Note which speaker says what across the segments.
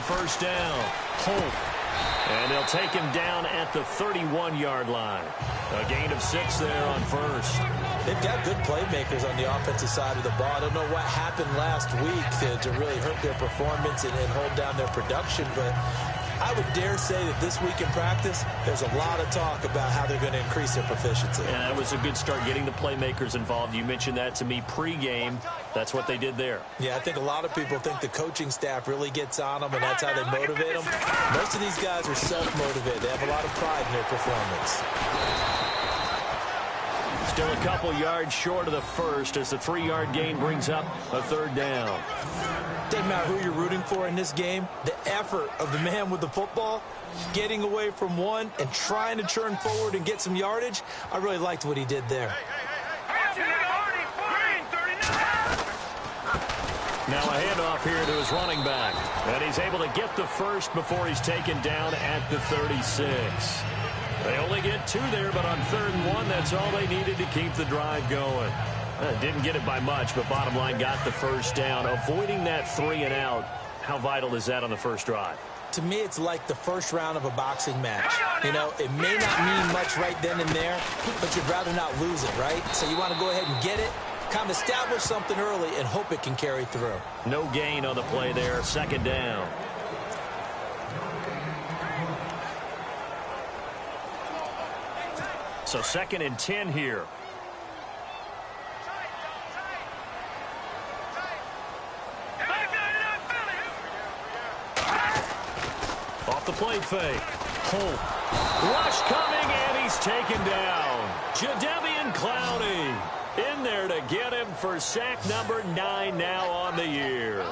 Speaker 1: first down. Holt. And they'll take him down at the 31-yard line. A gain of 6 there on first.
Speaker 2: They've got good playmakers on the offensive side of the ball. I don't know what happened last week to really hurt their performance and hold down their production, but I would dare say that this week in practice, there's a lot of talk about how they're going to increase their proficiency.
Speaker 1: Yeah, that was a good start getting the playmakers involved. You mentioned that to me pregame. That's what they did there.
Speaker 2: Yeah, I think a lot of people think the coaching staff really gets on them, and that's how they motivate them. Most of these guys are self-motivated. They have a lot of pride in their performance.
Speaker 1: Still a couple yards short of the first as the 3-yard gain brings up a third down.
Speaker 2: Doesn't matter who you're rooting for in this game, the effort of the man with the football, getting away from one and trying to turn forward and get some yardage, I really liked what he did there.
Speaker 1: Now a handoff here to his running back. And he's able to get the first before he's taken down at the 36. They only get 2 there, but on 3rd and 1, that's all they needed to keep the drive going. Didn't get it by much, but bottom line got the first down. Avoiding that 3 and out, how vital is that on the first drive?
Speaker 2: To me, it's like the first round of a boxing match. You know, it may not mean much right then and there, but you'd rather not lose it, right? So you want to go ahead and get it, kind of establish something early, and hope it can carry through.
Speaker 1: No gain on the play there, 2nd down. So 2nd and 10 here. Off the play fake. Holt. Rush coming, and he's taken down. Jadeveon Clowney in there to get him for sack number 9 now on the year.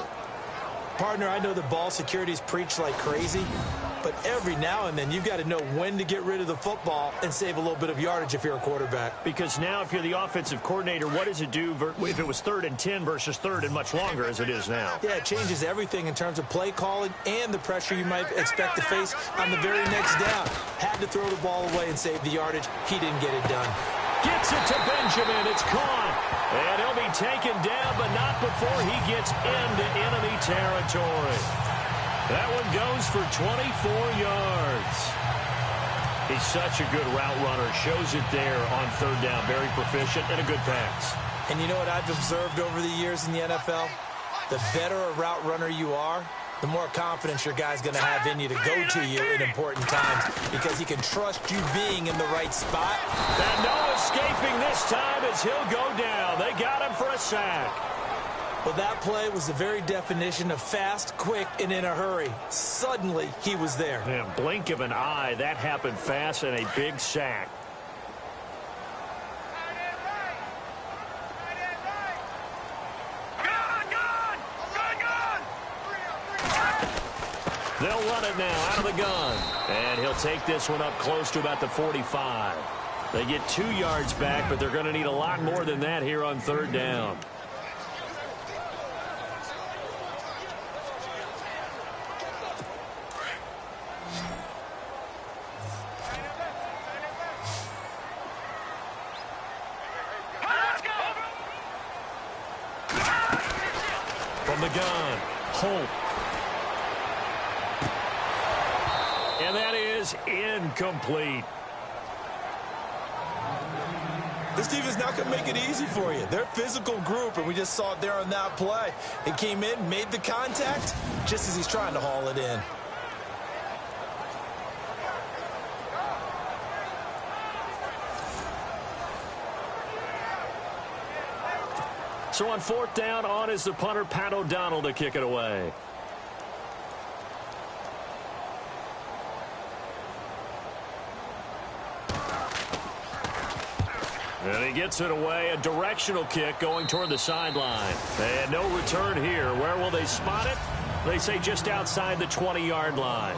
Speaker 2: Partner, I know the ball security's preached like crazy, but every now and then you've got to know when to get rid of the football and save a little bit of yardage if you're a quarterback.
Speaker 1: Because now if you're the offensive coordinator, what does it do if it was 3rd and 10 versus 3rd and much longer as it is now?
Speaker 2: Yeah, it changes everything in terms of play calling and the pressure you might expect to face on the very next down. Had to throw the ball away and save the yardage. He didn't get it done.
Speaker 1: Gets it to Benjamin. It's caught. And he'll be taken down, but not before he gets into enemy territory. That one goes for 24 yards. He's such a good route runner. Shows it there on 3rd down. Very proficient and a good pass.
Speaker 2: And you know what I've observed over the years in the NFL? The better a route runner you are, the more confidence your guy's going to have in you to go to you in important times because he can trust you being in the right spot.
Speaker 1: And no escaping this time as he'll go down. They got him for a sack.
Speaker 2: Well, that play was the very definition of fast, quick, and in a hurry. Suddenly, he was there.
Speaker 1: Yeah, blink of an eye. That happened fast and a big sack. They'll run it now out of the gun. And he'll take this one up close to about the 45. They get 2 yards back, but they're going to need a lot more than that here on 3rd down. From the gun, Holt. And that is incomplete.
Speaker 2: This defense not going to make it easy for you. They're a physical group, and we just saw it there on that play. He came in, made the contact, just as he's trying to haul it in.
Speaker 1: So on 4th down, on is the punter, Pat O'Donnell, to kick it away. And he gets it away, a directional kick going toward the sideline. And no return here. Where will they spot it? They say just outside the 20-yard line.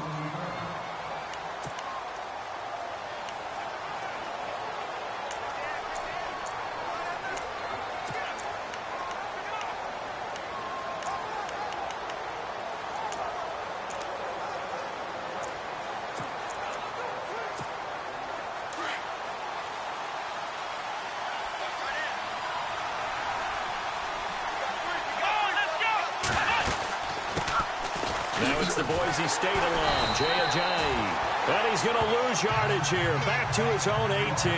Speaker 1: Now it's the Boise State alum, Jay Ajayi. And he's going to lose yardage here, back to his own 18.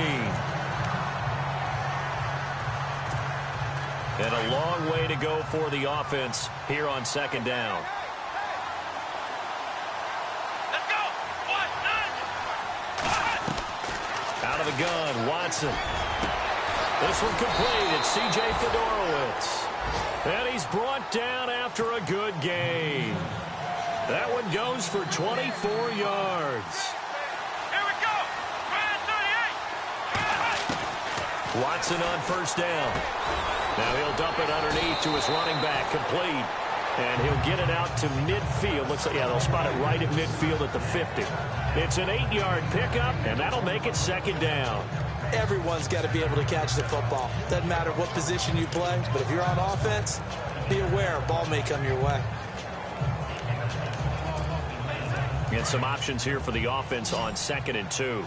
Speaker 1: And a long way to go for the offense here on second down. Out of the gun, Watson. This one complete. It's C.J. Fedorowicz. And he's brought down after a good gain. That one goes for 24 yards.
Speaker 3: Here we go. 38.
Speaker 1: Watson on first down. Now he'll dump it underneath to his running back, complete. And he'll get it out to midfield. Looks like, yeah, they'll spot it right at midfield at the 50. It's an 8-yard pickup, and that'll make it second down.
Speaker 2: Everyone's got to be able to catch the football. Doesn't matter what position you play, but if you're on offense, be aware a ball may come your way.
Speaker 1: And some options here for the offense on 2nd and 2.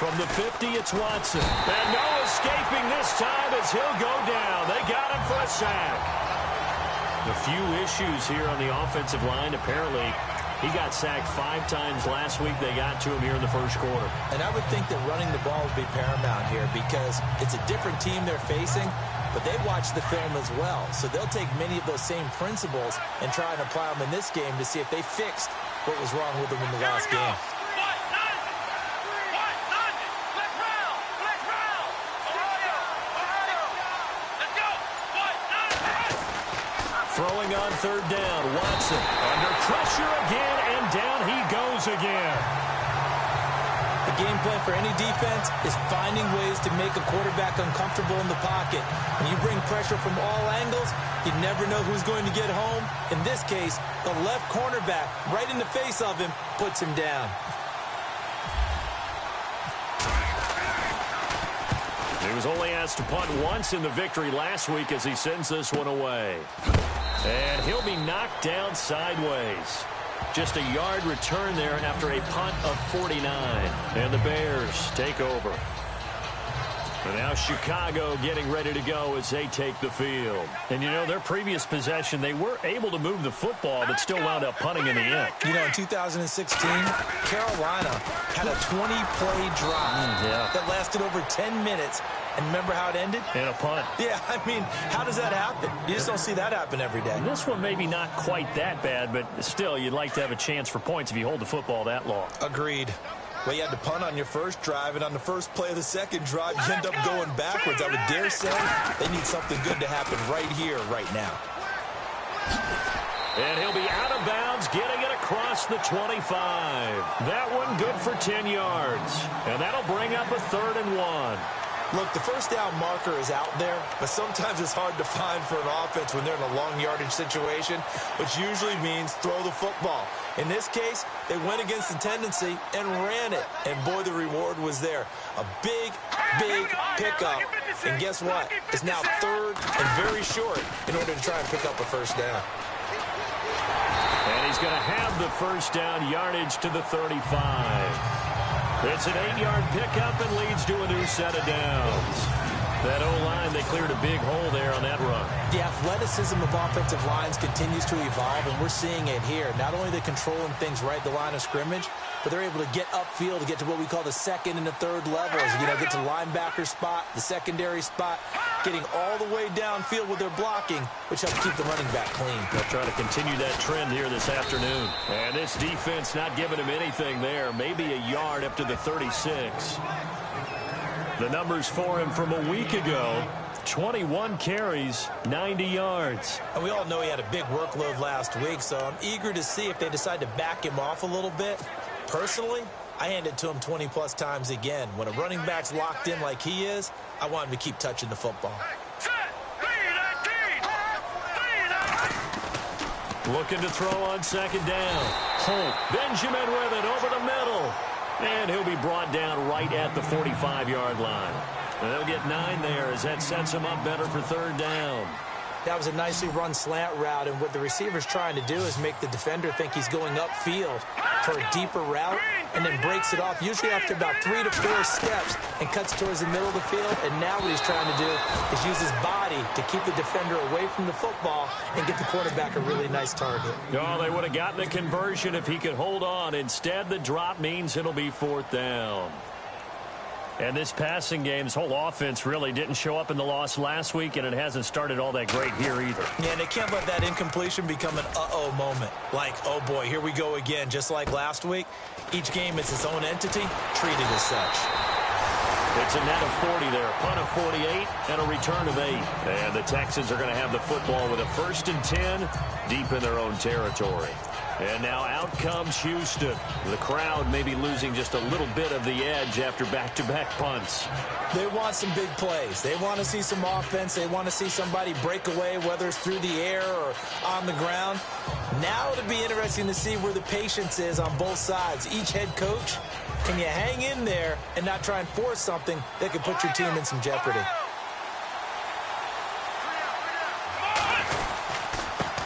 Speaker 1: From the 50, it's Watson. And no escaping this time as he'll go down. They got him for a sack. A few issues here on the offensive line. Apparently, he got sacked 5 times last week. They got to him here in the first quarter.
Speaker 2: And I would think that running the ball would be paramount here because it's a different team they're facing, but they watch the film as well. So they'll take many of those same principles and try and apply them in this game to see if they fixed what was wrong with them in the last game.
Speaker 1: Throwing on third down, Watson under pressure again, and down he goes again.
Speaker 2: The game plan for any defense is finding ways to make a quarterback uncomfortable in the pocket. When you bring pressure from all angles, you never know who's going to get home. In this case, the left cornerback, right in the face of him, puts him down.
Speaker 1: He was only asked to punt once in the victory last week as he sends this one away. And he'll be knocked down sideways. Just a yard return there after a punt of 49. And the Bears take over. And now Chicago getting ready to go as they take the field. And, you know, their previous possession, they were able to move the football, but still wound up punting in the end.
Speaker 2: You know, in 2016, Carolina had a 20-play drive that lasted over 10 minutes. And remember how it ended?
Speaker 1: And a punt.
Speaker 2: Yeah, I mean, how does that happen? You just don't see that happen every day.
Speaker 1: And this one maybe not quite that bad, but still, you'd like to have a chance for points if you hold the football that long.
Speaker 2: Agreed. Well, you had to punt on your first drive, and on the first play of the second drive, you end up going backwards. I would dare say they need something good to happen right here, right now.
Speaker 1: And he'll be out of bounds, getting it across the 25. That one good for 10 yards. And that'll bring up a 3rd and 1.
Speaker 2: Look, the first down marker is out there, but sometimes it's hard to find for an offense when they're in a long yardage situation, which usually means throw the football. In this case, they went against the tendency and ran it. And, boy, the reward was there. A big, big pickup. And guess what? It's now 3rd and very short in order to try and pick up a first down.
Speaker 1: And he's going to have the first down yardage to the 35. It's an 8-yard pickup and leads to a new set of downs. That O-line, they cleared a big hole there on that run.
Speaker 2: The athleticism of offensive lines continues to evolve, and we're seeing it here. Not only are they controlling things right at the line of scrimmage, but they're able to get upfield to get to what we call the 2nd and the 3rd levels. You know, get to linebacker spot, the secondary spot, getting all the way downfield with their blocking, which helps keep the running back clean.
Speaker 1: They'll try to continue that trend here this afternoon. And this defense not giving him anything there. Maybe a yard up to the 36. The numbers for him from a week ago, 21 carries, 90 yards.
Speaker 2: And we all know he had a big workload last week, so I'm eager to see if they decide to back him off a little bit. Personally, I hand it to him 20-plus times again. When a running back's locked in like he is, I want him to keep touching the football.
Speaker 1: Looking to throw on second down. Holt, Benjamin with it over the middle. And he'll be brought down right at the 45-yard line. And they'll get 9 there as that sets him up better for 3rd down.
Speaker 2: That was a nicely run slant route, and what the receiver's trying to do is make the defender think he's going upfield for a deeper route. and then breaks it off, usually after about 3 to 4 steps, and cuts towards the middle of the field. And now what he's trying to do is use his body to keep the defender away from the football and get the quarterback a really nice target.
Speaker 1: Oh, they would have gotten the conversion if he could hold on. Instead, the drop means it'll be 4th down. And this passing game's whole offense really didn't show up in the loss last week, and it hasn't started all that great here either.
Speaker 2: Yeah, and they can't let that incompletion become an uh-oh moment. Like, oh boy, here we go again, just like last week. Each game is its own entity, treated as such.
Speaker 1: It's a net of 40 there, punt of 48, and a return of 8. And the Texans are going to have the football with a 1st and 10 deep in their own territory. And now out comes Houston. The crowd may be losing just a little bit of the edge after back-to-back punts.
Speaker 2: They want some big plays. They want to see some offense. They want to see somebody break away, whether it's through the air or on the ground. Now it'll be interesting to see where the patience is on both sides. Each head coach, can you hang in there and not try and force something that could put your team in some jeopardy?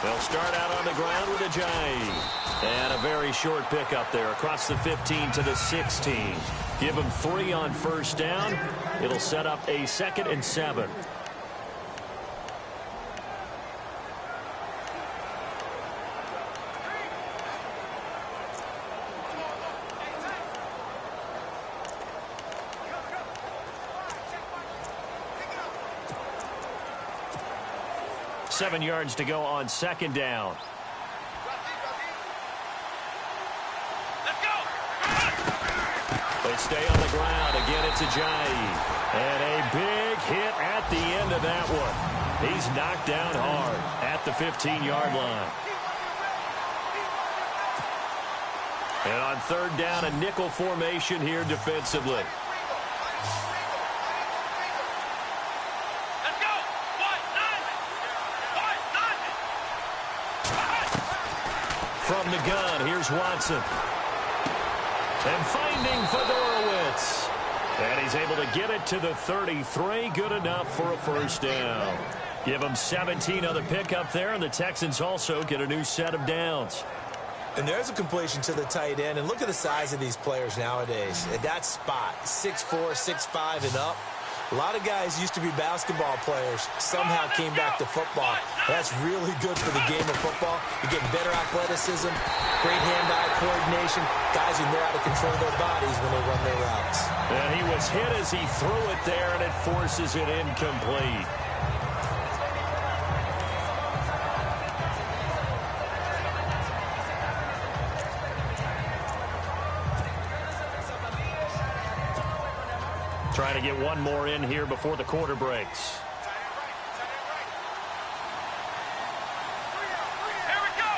Speaker 1: They'll start out on the ground with Ajayi. And a very short pickup there across the 15 to the 16. Give them 3 on 1st down. It'll set up a 2nd and 7. Seven yards to go on 2nd down. They stay on the ground. Again, it's Ajayi. And a big hit at the end of that one. He's knocked down hard at the 15-yard line. And on 3rd down, a nickel formation here defensively. From the gun, here's Watson. And finding Fedorowicz. And he's able to get it to the 33. Good enough for a 1st down. Give them 17 on the pickup there, and the Texans also get a new set of downs.
Speaker 2: And there's a completion to the tight end. And look at the size of these players nowadays. At that spot, 6'4", 6'5", and up. A lot of guys used to be basketball players, somehow came back to football. That's really good for the game of football. You get better athleticism, great hand-eye coordination, guys who know how to control their bodies when they run their routes.
Speaker 1: And he was hit as he threw it there, and it forces it incomplete. Trying to get one more in here before the quarter breaks.
Speaker 3: Here we go.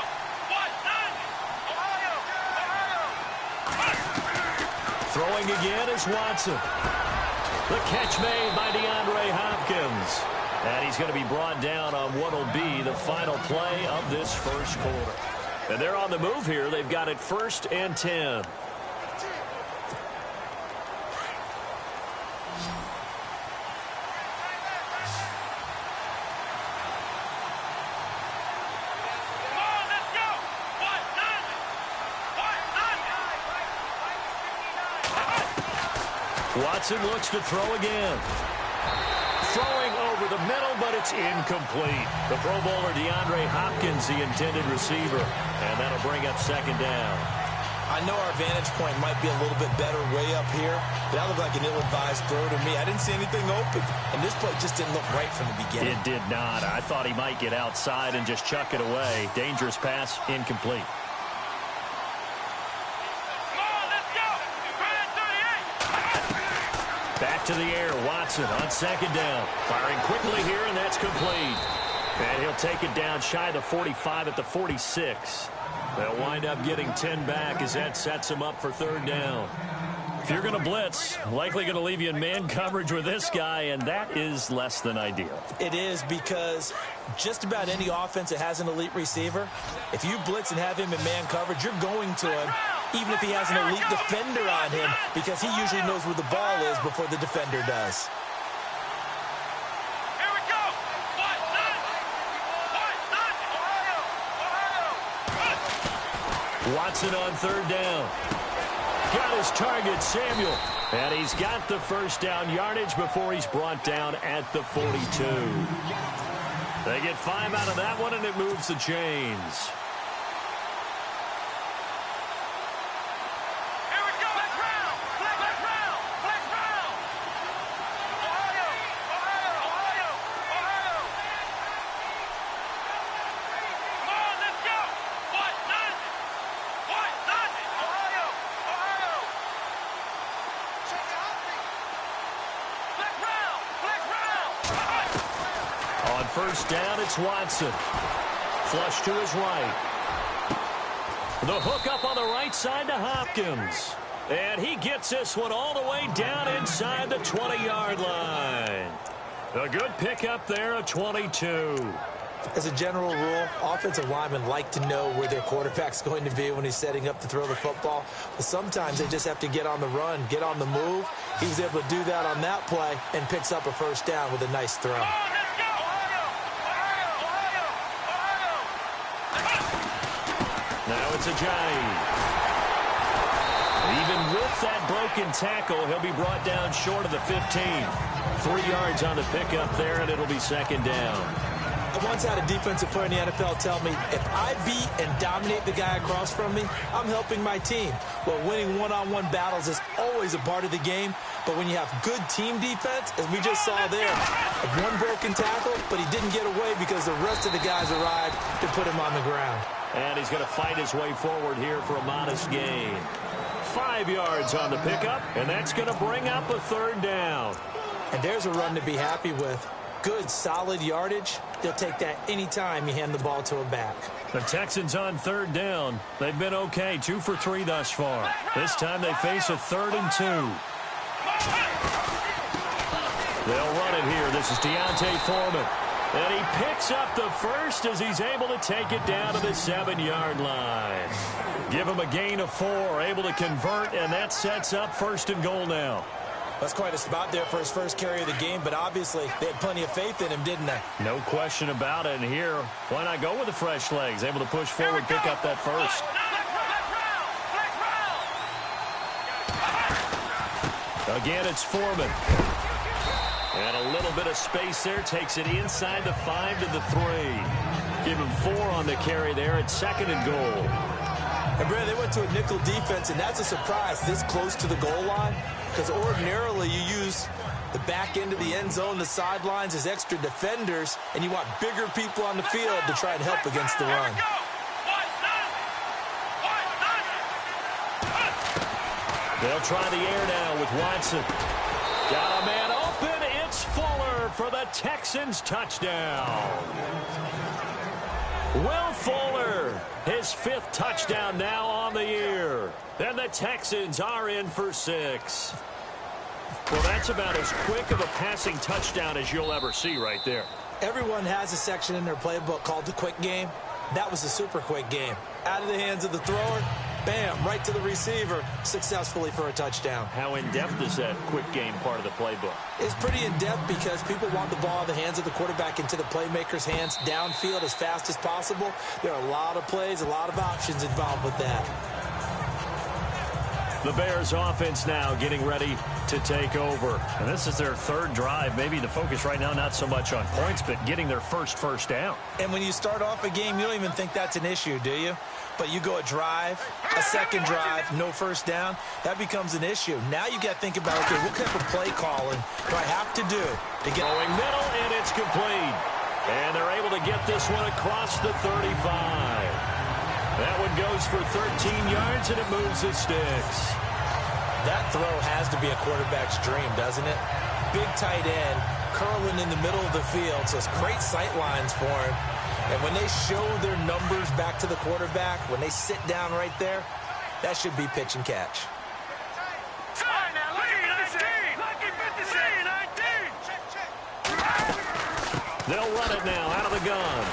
Speaker 1: Throwing again is Watson. The catch made by DeAndre Hopkins. And he's going to be brought down on what will be the final play of this 1st quarter. And they're on the move here. They've got it 1st and 10. Watson looks to throw again. Throwing over the middle, but it's incomplete. The Pro Bowler DeAndre Hopkins, the intended receiver. And that'll bring up 2nd down.
Speaker 2: I know our vantage point might be a little bit better way up here, but that looked like an ill-advised throw to me. I didn't see anything open, and this play just didn't look right from the beginning.
Speaker 1: It did not. I thought he might get outside and just chuck it away. Dangerous pass, incomplete. Back to the air, Watson on 2nd down. Firing quickly here, and that's complete. And he'll take it down shy of the 45 at the 46. They'll wind up getting 10 back as that sets him up for 3rd down. If you're going to blitz, likely going to leave you in man coverage with this guy, and that is less than ideal.
Speaker 2: It is, because just about any offense that has an elite receiver, if you blitz and have him in man coverage, you're going to him, even if he has an elite defender on him, because he usually knows where the ball is before the defender does.
Speaker 3: Here we go.
Speaker 1: Watson on 3rd down. Got his target, Samuel. And he's got the first down yardage before he's brought down at the 42. They get 5 out of that one, and it moves the chains. First down, it's Watson. Flush to his right. The hook up on the right side to Hopkins. And he gets this one all the way down inside the 20-yard line. A good pickup there at 22.
Speaker 2: As a general rule, offensive linemen like to know where their quarterback's going to be when he's setting up to throw the football. But sometimes they just have to get on the run, get on the move. He was able to do that on that play and picks up a first down with a nice throw.
Speaker 1: Now it's Ajani. Even with that broken tackle, he'll be brought down short of the 15. 3 yards on the pickup there, and it'll be second down.
Speaker 2: I once had a defensive player in the NFL tell me, if I beat and dominate the guy across from me, I'm helping my team. Well, winning one-on-one battles is always a part of the game, but when you have good team defense, as we just saw there, one broken tackle, but he didn't get away because the rest of the guys arrived to put him on the ground.
Speaker 1: And he's going to fight his way forward here for a modest gain. 5 yards on the pickup, and that's going to bring up a third down.
Speaker 2: And there's a run to be happy with. Good, solid yardage. They'll take that anytime you hand the ball to a back.
Speaker 1: The Texans on third down. They've been okay, 2 for 3 thus far. This time they face a 3rd and 2. They'll run it here. This is Deontay Foreman. And he picks up the first as he's able to take it down to the 7-yard line. Give him a gain of 4, able to convert, and that sets up 1st and goal now.
Speaker 2: That's quite a spot there for his first carry of the game, but obviously they had plenty of faith in him, didn't they?
Speaker 1: No question about it. And here, why not go with the fresh legs? Able to push forward, pick up that first. Again, it's Foreman. And a little bit of space there. Takes it inside the 5 to the 3. Give him 4 on the carry there at 2nd and goal.
Speaker 2: And Brad, they went to a nickel defense, and that's a surprise this close to the goal line. Because ordinarily you use the back end of the end zone, the sidelines as extra defenders, and you want bigger people on the field to try and help against the run.
Speaker 1: They'll try the air now with Watson. Got a man open. It's Fuller for the Texans touchdown. Will Fuller, his 5th touchdown now on the year. And the Texans are in for 6. Well, that's about as quick of a passing touchdown as you'll ever see right there.
Speaker 2: Everyone has a section in their playbook called the quick game. That was a super quick game. Out of the hands of the thrower, bam, right to the receiver, successfully for a touchdown.
Speaker 1: How in-depth is that quick game part of the playbook?
Speaker 2: It's pretty in-depth because people want the ball in the hands of the quarterback into the playmaker's hands downfield as fast as possible. There are a lot of plays, a lot of options involved with that.
Speaker 1: The Bears offense now getting ready to take over. And this is their 3rd drive. Maybe the focus right now not so much on points, but getting their first down.
Speaker 2: And when you start off a game, you don't even think that's an issue, do you? But you go a drive, a 2nd drive, no first down, that becomes an issue. Now you got to think about, okay, what type of play calling do I have to do to get...
Speaker 1: Going middle, and it's complete. And they're able to get this one across the 35. That one goes for 13 yards, and it moves the sticks.
Speaker 2: That throw has to be a quarterback's dream, doesn't it? Big tight end, curling in the middle of the field, so it's great sight lines for him. And when they show their numbers back to the quarterback, when they sit down right there, that should be pitch and catch.
Speaker 1: They'll run it now out of the gun.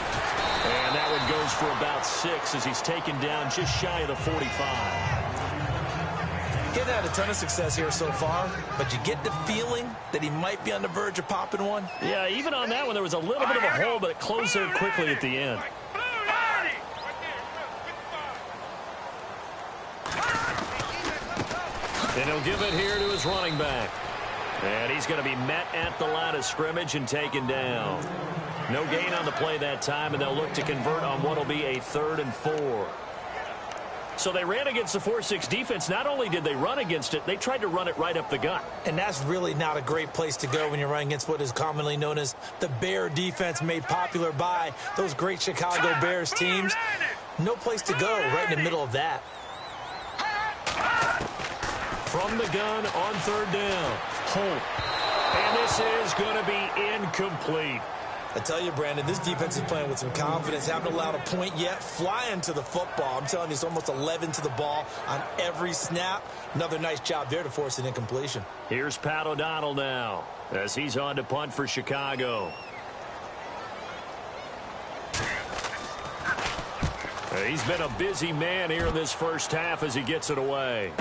Speaker 1: And that one goes for about 6 as he's taken down just shy of the 45.
Speaker 2: He's had a ton of success here so far, but you get the feeling that he might be on the verge of popping one.
Speaker 1: Yeah, even on that one, there was a little bit of a hole, but it closed there quickly at the end. And he'll give it here to his running back. And he's going to be met at the line of scrimmage and taken down. No gain on the play that time, and they'll look to convert on what will be a 3rd and 4. So they ran against the 4-6 defense. Not only did they run against it, they tried to run it right up the gut.
Speaker 2: And that's really not a great place to go when you're running against what is commonly known as the Bear defense, made popular by those great Chicago Bears teams. No place to go right in the middle of that.
Speaker 1: From the gun on 3rd down. Holt. And this is going to be incomplete.
Speaker 2: I tell you, Brandon, this defense is playing with some confidence. Haven't allowed a point yet. Flying to the football. I'm telling you, it's almost 11 to the ball on every snap. Another nice job there to force an incompletion.
Speaker 1: Here's Pat O'Donnell now as he's on to punt for Chicago. He's been a busy man here in this first half as he gets it away.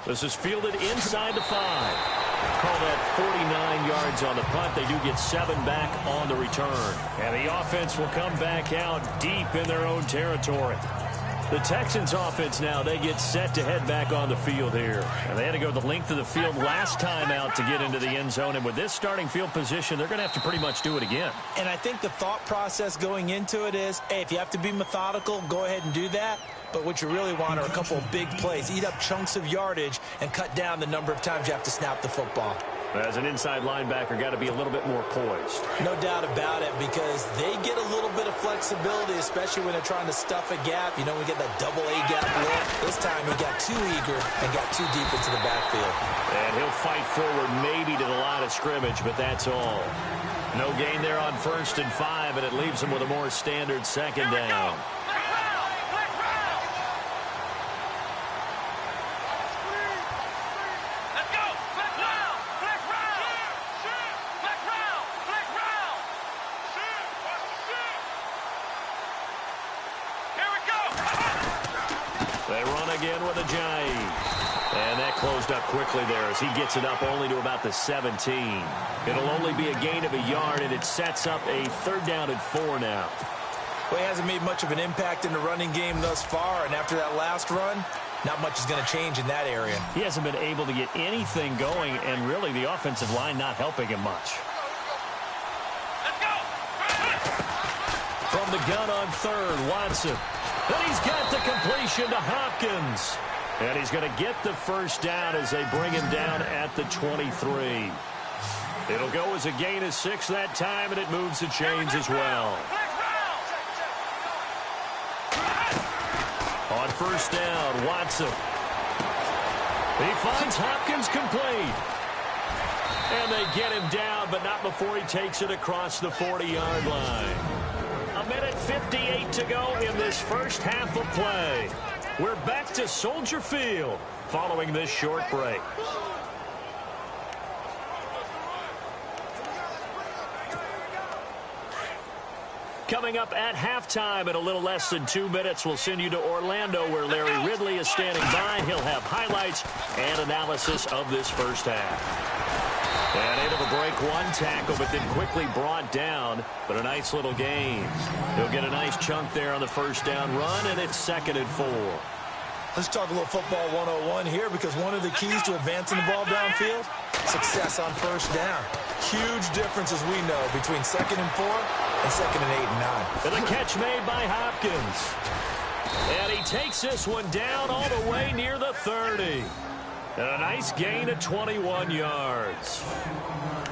Speaker 1: This is fielded inside the 5. Call that 49 yards on the punt. They do get 7 back on the return. And the offense will come back out deep in their own territory. The Texans offense now, they get set to head back on the field here. And they had to go the length of the field last time out to get into the end zone. And with this starting field position, they're going to have to pretty much do it again.
Speaker 2: And I think the thought process going into it is, hey, if you have to be methodical, go ahead and do that. But what you really want are a couple of big plays. Eat up chunks of yardage and cut down the number of times you have to snap the football.
Speaker 1: As an inside linebacker, got to be a little bit more poised.
Speaker 2: No doubt about it, because they get a little bit of flexibility, especially when they're trying to stuff a gap. You know, we get that double A gap look. This time he got too eager and got too deep into the backfield.
Speaker 1: And he'll fight forward maybe to the line of scrimmage, but that's all. No gain there on 1st and 5, and it leaves him with a more standard 2nd down. Again with a J. And that closed up quickly there as he gets it up only to about the 17. It'll only be a gain of a yard, and it sets up a 3rd down and 4 now.
Speaker 2: Well, he hasn't made much of an impact in the running game thus far, and after that last run, not much is going to change in that area.
Speaker 1: He hasn't been able to get anything going, and really the offensive line not helping him much. From the gun on 3rd, Watson. And he's got the completion to Hopkins. And he's going to get the 1st down as they bring him down at the 23. It'll go as a gain of 6 that time, and it moves the chains as well. On 1st down, Watson. He finds Hopkins complete. And they get him down, but not before he takes it across the 40-yard line. A minute 58 to go in this first half of play. We're back to Soldier Field following this short break. Coming up at halftime in a little less than 2 minutes, we'll send you to Orlando where Larry Ridley is standing by. He'll have highlights and analysis of this first half. And into the break, 1 tackle, but then quickly brought down. But a nice little gain. He'll get a nice chunk there on the 1st down run, and it's 2nd and 4.
Speaker 2: Let's talk a little football 101 here, because one of the keys to advancing the ball downfield, success on 1st down. Huge difference, as we know, between 2nd and 4 and 2nd and 8 and 9.
Speaker 1: And the catch made by Hopkins. And he takes this one down all the way near the 30. And a nice gain of 21 yards.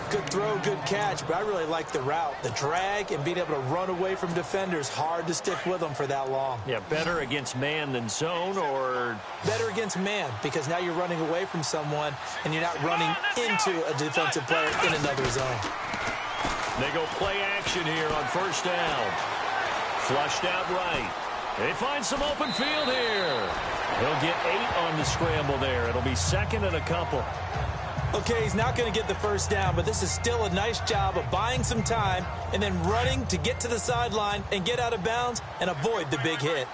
Speaker 2: Good throw, good catch, but I really like the route. The drag and being able to run away from defenders, hard to stick with them for that long.
Speaker 1: Yeah, better against man than zone, or?
Speaker 2: Better against man, because now you're running away from someone and you're not running into a defensive player in another zone.
Speaker 1: They go play action here on 1st down. Flushed out right. They find some open field here. He'll get 8 on the scramble there. It'll be 2nd and a couple.
Speaker 2: Okay, he's not going to get the 1st down, but this is still a nice job of buying some time and then running to get to the sideline and get out of bounds and avoid the big hit.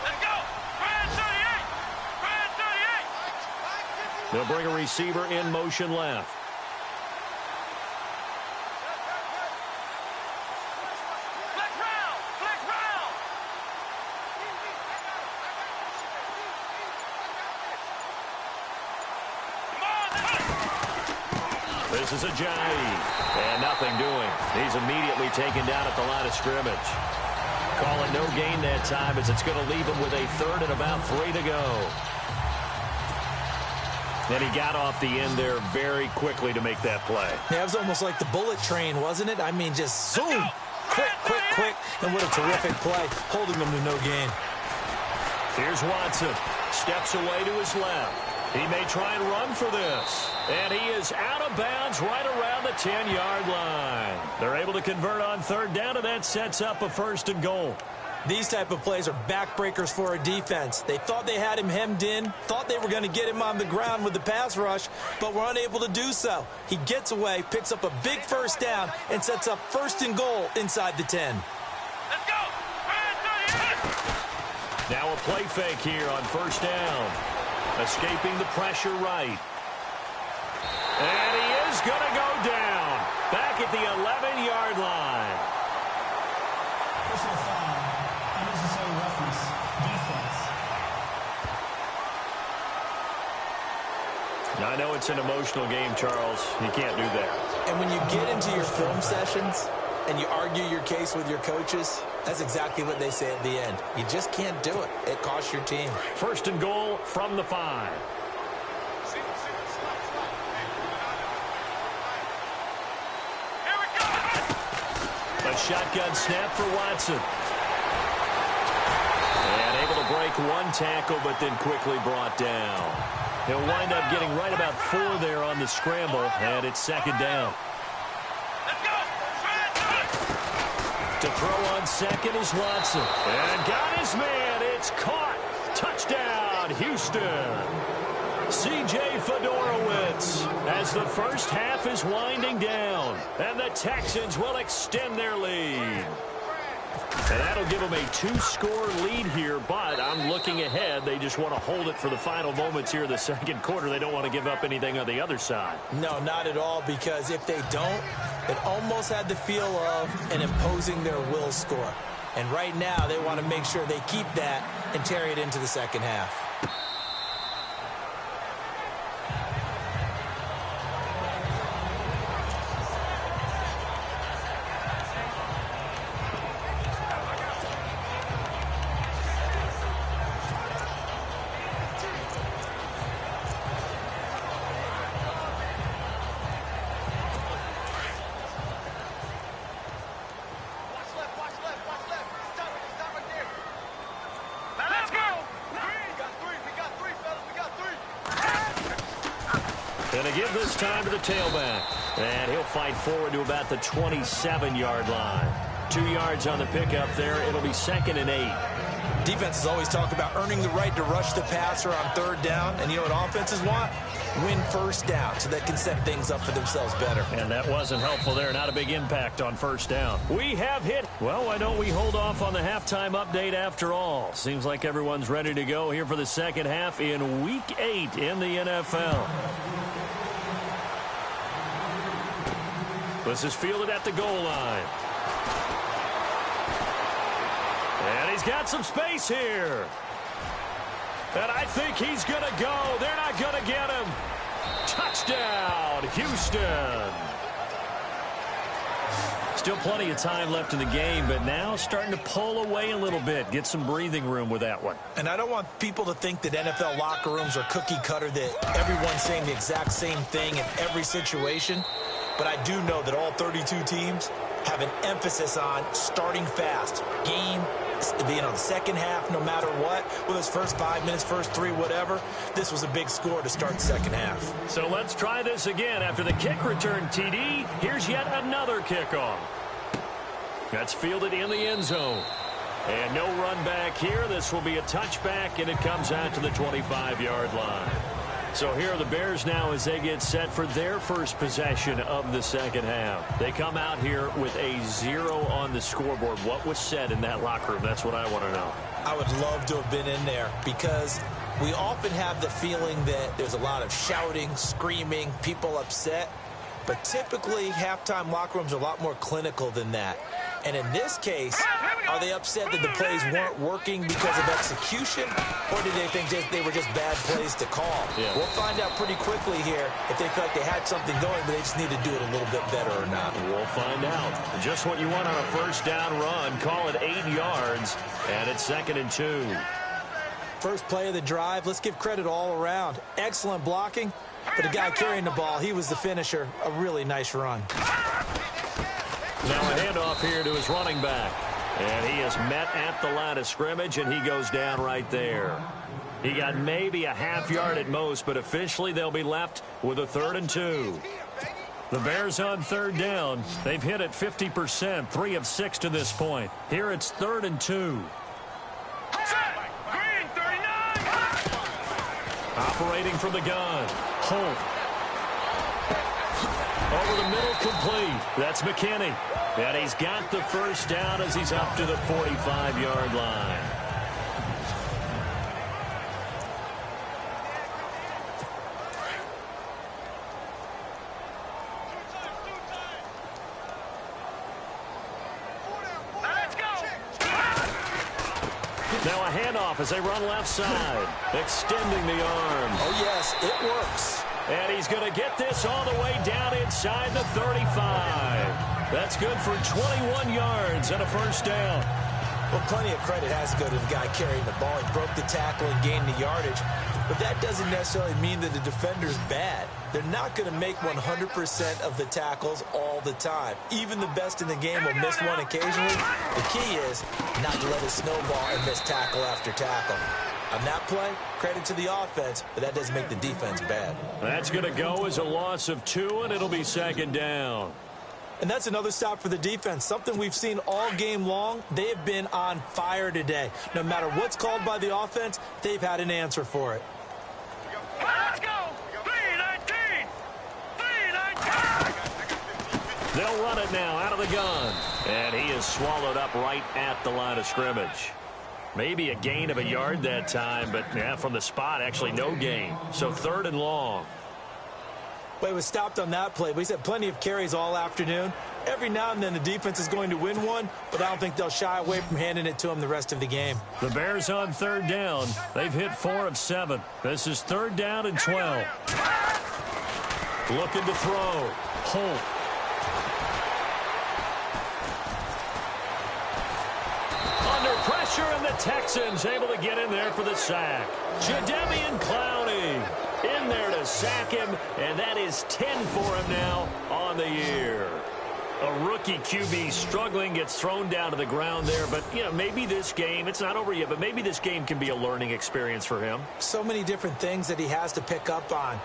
Speaker 3: Let's go! Brand 38! Brand 38!
Speaker 1: They'll bring a receiver in motion left. This is Ajayi. And nothing doing. He's immediately taken down at the line of scrimmage. Call it no gain that time as it's going to leave him with a third and about 3 to go. And he got off the end there very quickly to make that play.
Speaker 2: Yeah, it was almost like the bullet train, wasn't it? I mean, just zoom. Quick, quick, quick. And what a terrific play, holding them to no gain.
Speaker 1: Here's Watson. Steps away to his left. He may try and run for this. And he is out of bounds right around the 10-yard line. They're able to convert on third down, and that sets up a 1st and goal.
Speaker 2: These type of plays are backbreakers for a defense. They thought they had him hemmed in, thought they were going to get him on the ground with the pass rush, but were unable to do so. He gets away, picks up a big 1st down, and sets up 1st and goal inside the 10.
Speaker 3: Let's go.
Speaker 1: Now a play fake here on 1st down. Escaping the pressure right. And he is going to go down. Back at the 11-yard line.
Speaker 4: Personal foul. Unnecessary roughness. Defense.
Speaker 1: Now, I know it's an emotional game, Charles. You can't do that.
Speaker 2: And when you get into your film sessions and you argue your case with your coaches, that's exactly what they say at the end. You just can't do it. It costs your team.
Speaker 1: 1st and goal from the 5. A shotgun snap for Watson. And able to break one tackle, but then quickly brought down. He'll wind up getting right about 4 there on the scramble, and it's 2nd down. To throw on 2nd is Watson. And got his man. It's caught. Touchdown, Houston. C.J. Fedorowicz as the first half is winding down. And the Texans will extend their lead. And that'll give them a 2-score lead here, but I'm looking ahead. They just want to hold it for the final moments here in the 2nd quarter. They don't want to give up anything on the other side.
Speaker 2: No, not at all, because if they don't, it almost had the feel of an imposing their will score. And right now, they want to make sure they keep that and carry it into the 2nd half.
Speaker 1: And to give this time to the tailback. And he'll fight forward to about the 27-yard line. 2 yards on the pickup there. It'll be 2nd and 8.
Speaker 2: Defenses always talk about earning the right to rush the passer on 3rd down. And you know what offenses want? Win 1st down so they can set things up for themselves better.
Speaker 1: And that wasn't helpful there. Not a big impact on 1st down. We have hit. Well, why don't we hold off on the halftime update after all? Seems like everyone's ready to go here for the 2nd half in Week 8 in the NFL. This is fielded at the goal line. And he's got some space here. And I think he's going to go. They're not going to get him. Touchdown, Houston. Still plenty of time left in the game, but now starting to pull away a little bit. Get some breathing room with that one.
Speaker 2: And I don't want people to think that NFL locker rooms are cookie cutter, that everyone's saying the exact same thing in every situation. But I do know that all 32 teams have an emphasis on starting fast. Game, you know, the 2nd half, no matter what, whether it's first 5 minutes, first 3, whatever, this was a big score to start the 2nd half.
Speaker 1: So let's try this again. After the kick return TD, here's yet another kickoff. That's fielded in the end zone. And no run back here. This will be a touchback, and it comes out to the 25-yard line. So here are the Bears now as they get set for their first possession of the 2nd half. They come out here with a 0 on the scoreboard. What was said in that locker room? That's what I want to know.
Speaker 2: I would love to have been in there because we often have the feeling that there's a lot of shouting, screaming, people upset. But typically, halftime locker rooms are a lot more clinical than that. And in this case, are they upset that the plays weren't working because of execution, or did they think they were just bad plays to call?
Speaker 1: Yeah.
Speaker 2: We'll find out pretty quickly here if they feel like they had something going, but they just need to do it a little bit better or not.
Speaker 1: We'll find out. Just what you want on a first down run. Call it 8 yards, and it's 2nd and 2.
Speaker 2: First play of the drive, let's give credit all around. Excellent blocking, but the guy carrying the ball, he was the finisher. A really nice run.
Speaker 1: Now a handoff here to his running back. And he is met at the line of scrimmage, and he goes down right there. He got maybe a half yard at most, but officially they'll be left with a 3rd and 2. The Bears on 3rd down. They've hit it 50%, 3 of 6 to this point. Here it's 3rd and 2.
Speaker 3: Green 39.
Speaker 1: Operating from the gun. Holt. Over the middle, complete. That's McKinney. And he's got the first down as he's up to the 45-yard line.
Speaker 3: Let's go.
Speaker 1: Now a handoff as they run left side. Extending the arm.
Speaker 2: Oh, yes, it works.
Speaker 1: And he's going to get this all the way down inside the 35. That's good for 21 yards and a first down.
Speaker 2: Well, plenty of credit has to go to the guy carrying the ball. He broke the tackle and gained the yardage. But that doesn't necessarily mean that the defender's bad. They're not going to make 100% of the tackles all the time. Even the best in the game will miss one occasionally. The key is not to let it snowball and miss tackle after tackle. On that play, credit to the offense, but that doesn't make the defense bad.
Speaker 1: That's going to go as a loss of 2, and it'll be 2nd down.
Speaker 2: And that's another stop for the defense, something we've seen all game long. They have been on fire today. No matter what's called by the offense, they've had an answer for it.
Speaker 3: Let's go. 3-19. 3-19.
Speaker 1: They'll run it now out of the gun. And he is swallowed up right at the line of scrimmage. Maybe a gain of a yard that time, but yeah, from the spot, actually no gain. So 3rd and long.
Speaker 2: Well, he was stopped on that play, but he's had plenty of carries all afternoon. Every now and then the defense is going to win one, but I don't think they'll shy away from handing it to him the rest of the game.
Speaker 1: The Bears on 3rd down. They've hit 4 of 7. This is 3rd down and 12. Looking to throw. Holt. Under pressure, and the Texans able to get in there for the sack. Jadeveon Clowney in there to sack him, and that is 10 for him now on the year. A rookie QB struggling, gets thrown down to the ground there, but, you know, maybe this game, it's not over yet, but maybe this game can be a learning experience for him.
Speaker 2: So many different things that he has to pick up on.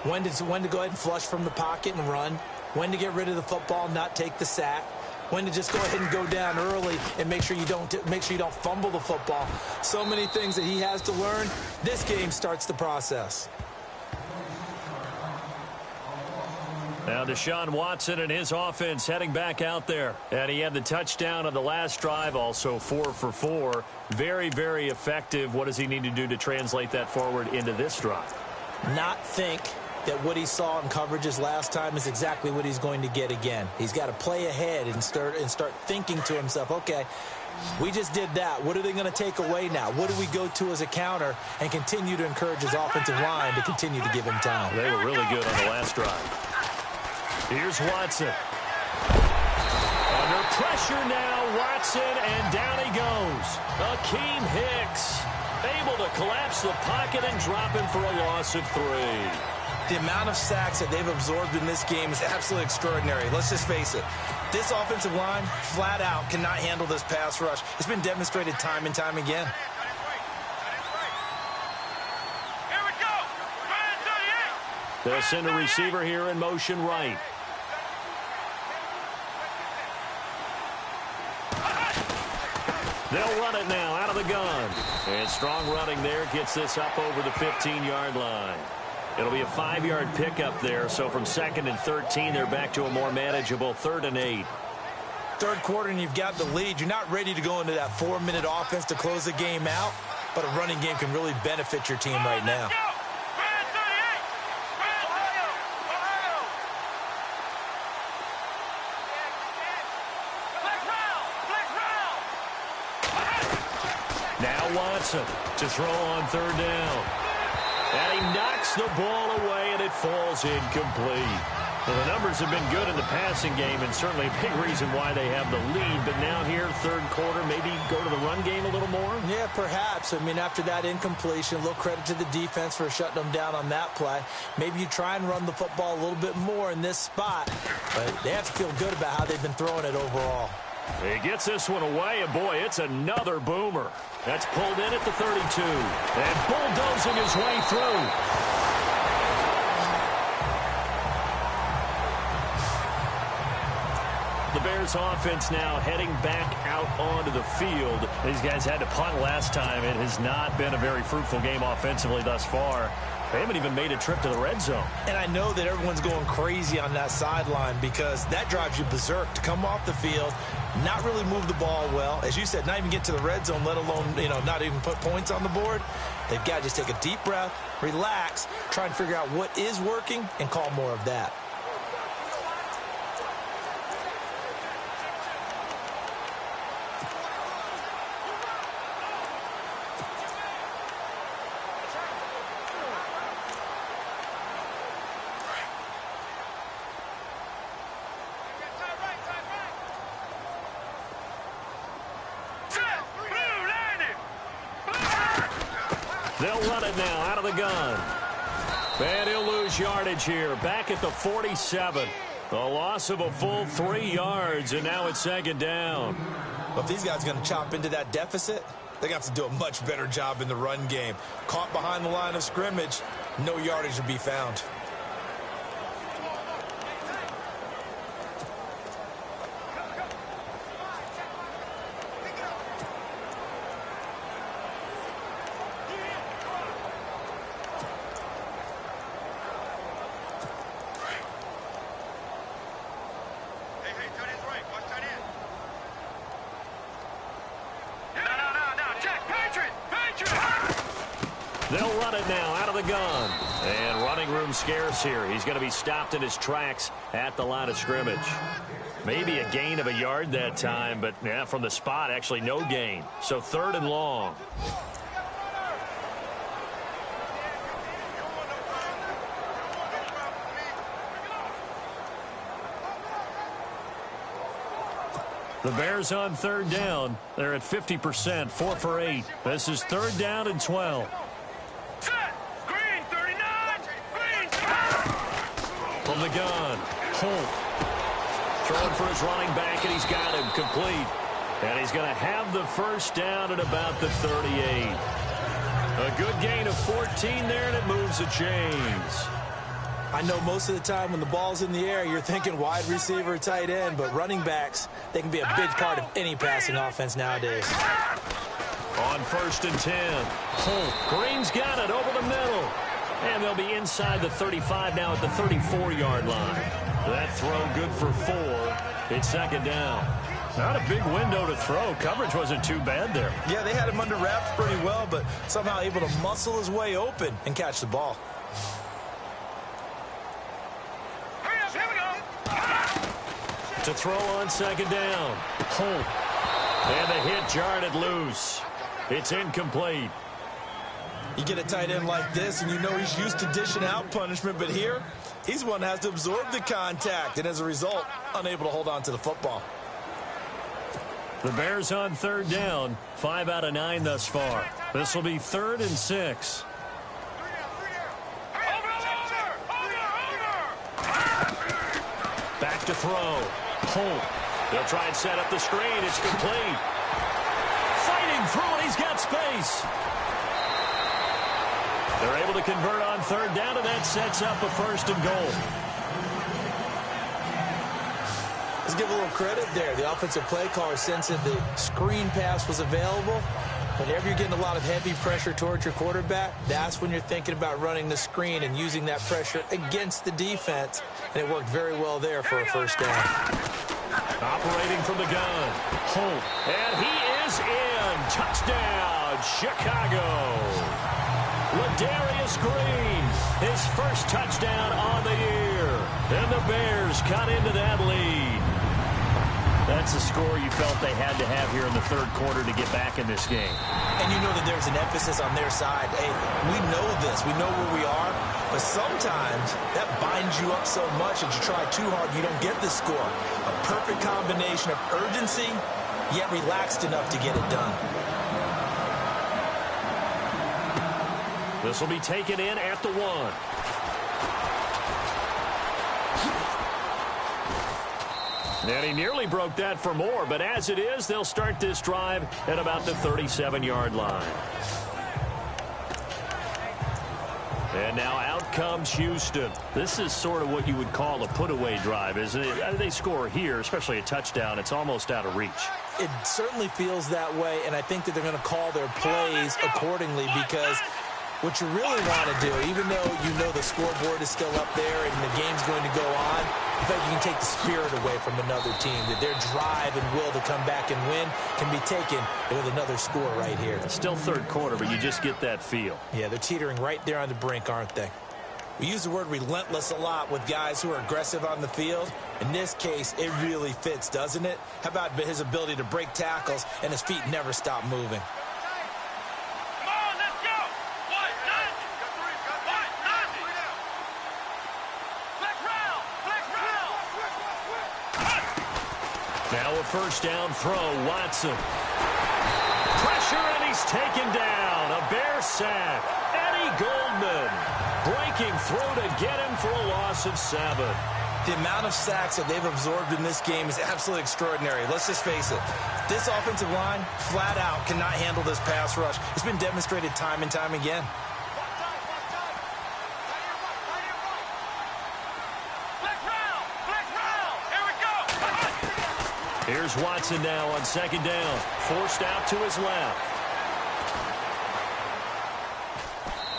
Speaker 2: When to go ahead and flush from the pocket and run, when to get rid of the football, not take the sack, when to just go ahead and go down early and make sure you don't fumble the football. So many things that he has to learn. This game starts the process.
Speaker 1: Now Deshaun Watson and his offense heading back out there. And he had the touchdown on the last drive, also 4 for 4. Very, very effective. What does he need to do to translate that forward into this drive?
Speaker 2: Not think that what he saw in coverages last time is exactly what he's going to get again. He's got to play ahead and start thinking to himself, okay, we just did that. What are they going to take away now? What do we go to as a counter? And continue to encourage his offensive line to continue to give him time.
Speaker 1: They were really good on the last drive. Here's Watson. Under pressure now, Watson, and down he goes. Akeem Hicks able to collapse the pocket and drop him for a loss of 3.
Speaker 2: The amount of sacks that they've absorbed in this game is absolutely extraordinary. Let's just face it. This offensive line, flat out, cannot handle this pass rush. It's been demonstrated time and time again.
Speaker 3: Here we go. 38.
Speaker 1: They'll send a receiver here in motion right. They'll run it now out of the gun. And strong running there gets this up over the 15-yard line. It'll be a 5-yard pickup there. So from 2nd and 13, they're back to a more manageable 3rd and 8.
Speaker 2: Third quarter and you've got the lead. You're not ready to go into that 4-minute offense to close the game out, but a running game can really benefit your team right now.
Speaker 3: Go. 38. Ohio. Ohio. Let's round.
Speaker 1: Watson to throw on third down. And he knocks the ball away, and it falls incomplete. Well, the numbers have been good in the passing game, and certainly a big reason why they have the lead. But now here, third quarter, maybe go to the run game a little more?
Speaker 2: Yeah, perhaps. I mean, after that incompletion, a little credit to the defense for shutting them down on that play. Maybe you try and run the football a little bit more in this spot. But they have to feel good about how they've been throwing it overall.
Speaker 1: He gets this one away, and boy, it's another boomer. That's pulled in at the 32. And bulldozing his way through. The Bears offense now heading back out onto the field. These guys had to punt last time. It has not been a very fruitful game offensively thus far. They haven't even made a trip to the red zone.
Speaker 2: And I know that everyone's going crazy on that sideline because that drives you berserk to come off the field, not really move the ball well. As you said, not even get to the red zone, let alone, not even put points on the board. They've got to just take a deep breath, relax, try and figure out what is working, and call more of that.
Speaker 1: They'll run it now out of the gun. And he'll lose yardage here. Back at the 47. A loss of a full 3 yards, and now it's second down.
Speaker 2: But if these guys are going to chop into that deficit, they're going to have to do a much better job in the run game. Caught behind the line of scrimmage, no yardage to be found.
Speaker 1: They'll run it now out of the gun. And running room scarce here. He's going to be stopped in his tracks at the line of scrimmage. Maybe a gain of a yard that time, but yeah, from the spot, actually no gain. So third and long. The Bears on third down. They're at 50%, 4 for 8. This is third down and 12.
Speaker 3: Green 39. Green.
Speaker 1: From the gun, Holt. Throwing for his running back, and he's got him complete. And he's going to have the first down at about the 38. A good gain of 14 there, and it moves the chains.
Speaker 2: I know most of the time when the ball's in the air, you're thinking wide receiver, tight end, but running backs, they can be a big part of any passing offense nowadays.
Speaker 1: On first and 10, Holt. Green's got it over the middle. And they'll be inside the 35 now at the 34-yard line. That throw good for 4. It's second down. Not a big window to throw. Coverage wasn't too bad there.
Speaker 2: Yeah, they had him under wraps pretty well, but somehow able to muscle his way open and catch the ball.
Speaker 3: Here we go.
Speaker 1: To throw on second down, Holt. And the hit jarred it loose. It's incomplete.
Speaker 2: You get a tight end like this, and you know he's used to dishing out punishment, but here, he's the one that has to absorb the contact, and as a result, unable to hold on to the football.
Speaker 1: The Bears on third down, 5 out of 9 thus far. This will be third and 6. Back to throw. Holt. They'll try and set up the screen. It's complete. Fighting through it. He's got space. They're able to convert on third down, and that sets up a first and goal.
Speaker 2: Let's give a little credit there. The offensive play caller sensing the screen pass was available. Whenever you're getting a lot of heavy pressure towards your quarterback, that's when you're thinking about running the screen and using that pressure against the defense. And it worked very well there for a first down.
Speaker 1: Operating from the gun, Holt. And he is in. Touchdown, Chicago. Ladarius Green, his first touchdown on the year. And the Bears cut into that lead. That's the score you felt they had to have here in the third quarter to get back in this game.
Speaker 2: And you know that there's an emphasis on their side. Hey, we know this. We know where we are. But sometimes that binds you up so much that you try too hard, you don't get the score. A perfect combination of urgency, yet relaxed enough to get it done.
Speaker 1: This will be taken in at the 1. And he nearly broke that for more, but as it is, they'll start this drive at about the 37-yard line. And now out comes Houston. This is sort of what you would call a put-away drive, isn't it? They score here, especially a touchdown. It's almost out of reach.
Speaker 2: It certainly feels that way, and I think that they're going to call their plays accordingly because what you really want to do, even though you know the scoreboard is still up there and the game's going to go on, in fact, you can take the spirit away from another team, that their drive and will to come back and win can be taken with another score right here.
Speaker 1: It's still third quarter, but you just get that feel.
Speaker 2: Yeah, they're teetering right there on the brink, aren't they? We use the word relentless a lot with guys who are aggressive on the field. In this case, it really fits, doesn't it? How about his ability to break tackles and his feet never stop moving?
Speaker 1: Now a first down throw, Watson. Pressure, and he's taken down. A Bear sack. Eddie Goldman breaking through to get him for a loss of 7.
Speaker 2: The amount of sacks that they've absorbed in this game is absolutely extraordinary. Let's just face it. This offensive line, flat out, cannot handle this pass rush. It's been demonstrated time and time again.
Speaker 1: Here's Watson now on second down. Forced out to his left.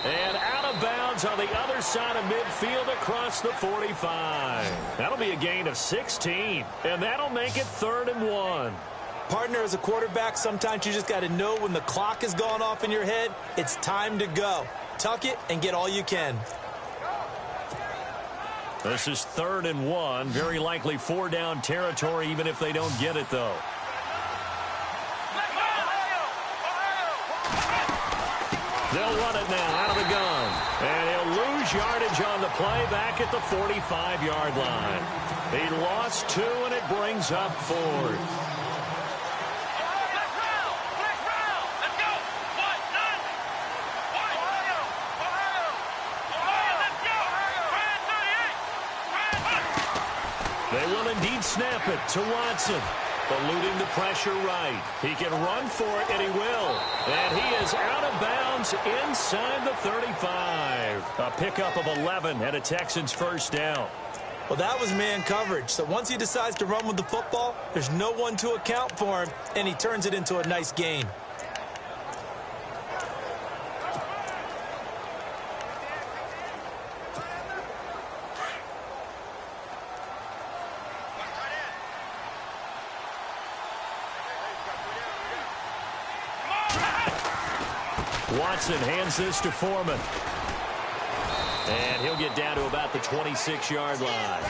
Speaker 1: And out of bounds on the other side of midfield across the 45. That'll be a gain of 16. And that'll make it 3rd and 1.
Speaker 2: Partner, as a quarterback, sometimes you just got to know when the clock has gone off in your head, it's time to go. Tuck it and get all you can.
Speaker 1: This is 3rd and 1. Very likely 4-down territory, even if they don't get it, though. They'll run it now out of the gun. And he'll lose yardage on the play back at the 45-yard line. He lost 2, and it brings up 4th. They will indeed snap it to Watson. Eluding the pressure right. He can run for it, and he will. And he is out of bounds inside the 35. A pickup of 11 and a Texans first down.
Speaker 2: Well, that was man coverage. So once he decides to run with the football, there's no one to account for him, and he turns it into a nice gain.
Speaker 1: Watson hands this to Foreman. And he'll get down to about the 26-yard line.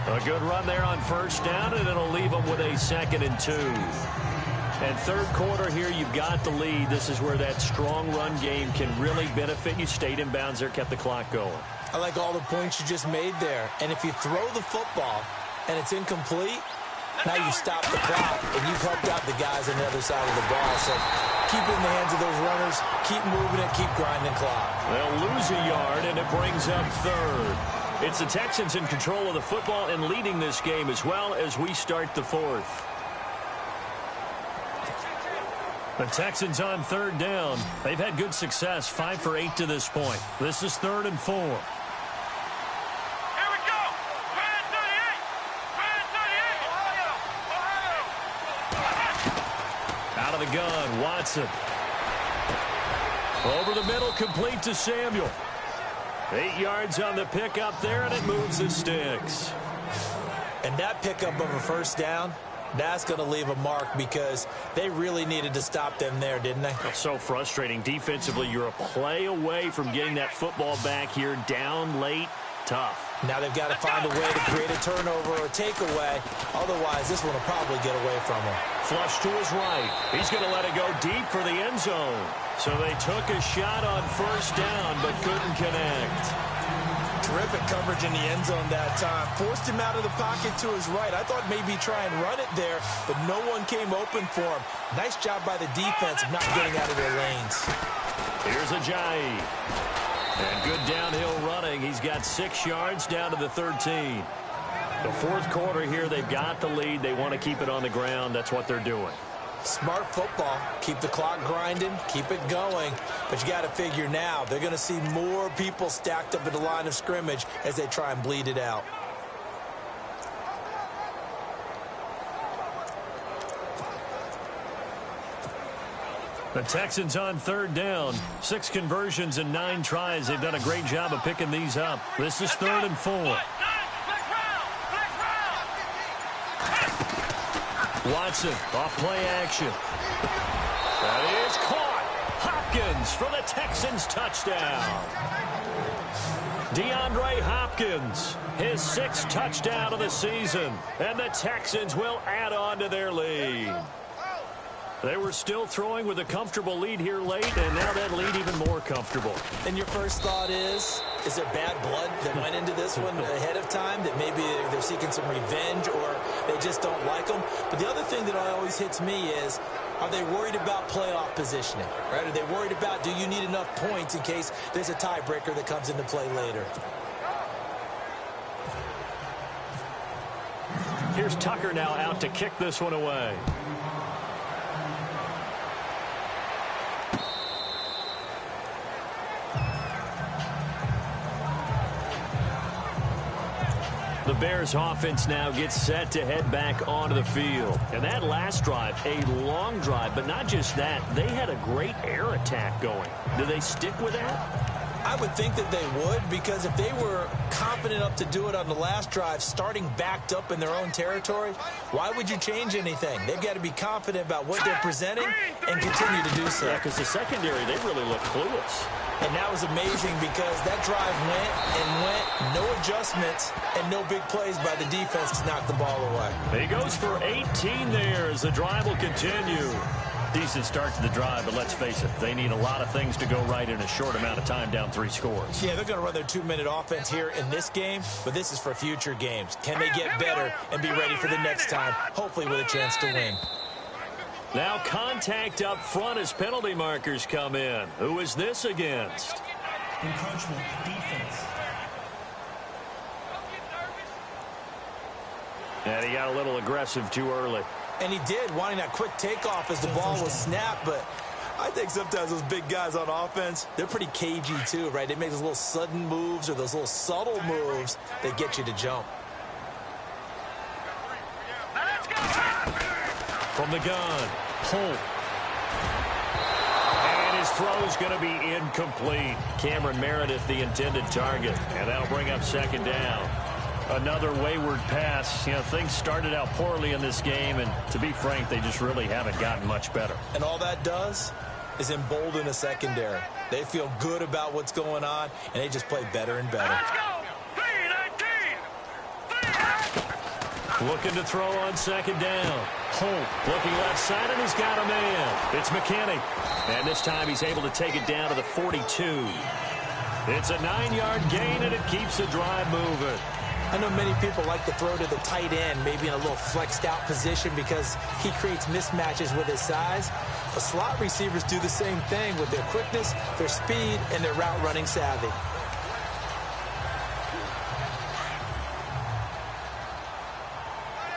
Speaker 1: A good run there on first down, and it'll leave them with a 2nd and 2. And third quarter here, you've got the lead. This is where that strong run game can really benefit you. Stayed in bounds there, kept the clock going.
Speaker 2: I like all the points you just made there. And if you throw the football and it's incomplete, now you stop the clock, and you've helped out the guys on the other side of the ball. So keep it in the hands of those runners, keep moving it, keep grinding clock.
Speaker 1: They'll lose a yard, and it brings up 3rd. It's the Texans in control of the football and leading this game as well as we start the 4th. The Texans on 3rd down. They've had good success, 5 for 8 to this point. This is 3rd and 4. The gun, Watson. Over the middle, complete to Samuel. 8 yards on the pickup there, and it moves the sticks.
Speaker 2: And that pickup of a first down, that's going to leave a mark because they really needed to stop them there, didn't they?
Speaker 1: That's so frustrating. Defensively, you're a play away from getting that football back here down late. Tough.
Speaker 2: Now they've got to find a way to create a turnover or takeaway. Otherwise, this one will probably get away from him.
Speaker 1: Flush to his right. He's going to let it go deep for the end zone. So they took a shot on first down, but couldn't connect.
Speaker 2: Terrific coverage in the end zone that time. Forced him out of the pocket to his right. I thought maybe try and run it there, but no one came open for him. Nice job by the defense of not getting out of their lanes.
Speaker 1: Here's Ajayi. And good downhill running. He's got 6 yards down to the 13. The fourth quarter here, they've got the lead. They want to keep it on the ground. That's what they're doing.
Speaker 2: Smart football. Keep the clock grinding. Keep it going. But you got to figure now, they're going to see more people stacked up at the line of scrimmage as they try and bleed it out.
Speaker 1: The Texans on third down. 6 conversions and 9 tries. They've done a great job of picking these up. This is 3rd and 4. Watson off play action. That is caught. Hopkins for the Texans touchdown. DeAndre Hopkins, his 6th touchdown of the season. And the Texans will add on to their lead. They were still throwing with a comfortable lead here late, and now that lead even more comfortable.
Speaker 2: And your first thought is there bad blood that went into this one ahead of time, that maybe they're seeking some revenge or they just don't like them? But the other thing that always hits me is, are they worried about playoff positioning? Right? Are they worried about, do you need enough points in case there's a tiebreaker that comes into play later?
Speaker 1: Here's Tucker now out to kick this one away. The Bears offense now gets set to head back onto the field. And that last drive, a long drive, but not just that, they had a great air attack going. Do they stick with that?
Speaker 2: I would think that they would, because if they were confident enough to do it on the last drive, starting backed up in their own territory, why would you change anything? They've got to be confident about what they're presenting and continue to do so.
Speaker 1: Yeah, because the secondary, they really look clueless.
Speaker 2: And that was amazing because that drive went and went, no adjustments, and no big plays by the defense to knock the ball away.
Speaker 1: He goes for 18 there as the drive will continue. Decent start to the drive, but let's face it, they need a lot of things to go right in a short amount of time, down 3 scores.
Speaker 2: Yeah, they're going to run their 2-minute offense here in this game, but this is for future games. Can they get better and be ready for the next time, hopefully with a chance to win?
Speaker 1: Now contact up front as penalty markers come in. Who is this against?
Speaker 4: Encroachment, defense.
Speaker 1: And he got a little aggressive too early.
Speaker 2: And he did, wanting that quick takeoff as the ball was snapped, but I think sometimes those big guys on offense, they're pretty cagey too, right? They make those little sudden moves or those little subtle moves that get you to jump.
Speaker 1: From the gun, Holt. And his throw's going to be incomplete. Cameron Meredith, the intended target, and that'll bring up 2nd down. Another wayward pass. You know, things started out poorly in this game, and to be frank, they just really haven't gotten much better.
Speaker 2: And all that does is embolden a secondary. They feel good about what's going on, and they just play better and better.
Speaker 3: Let's go! 3-19!
Speaker 1: Looking to throw on 2nd down. Holt looking left side, and he's got a man. It's McKinney. And this time he's able to take it down to the 42. It's a 9-yard gain, and it keeps the drive moving.
Speaker 2: I know many people like to throw to the tight end, maybe in a little flexed out position because he creates mismatches with his size. But slot receivers do the same thing with their quickness, their speed, and their route running savvy.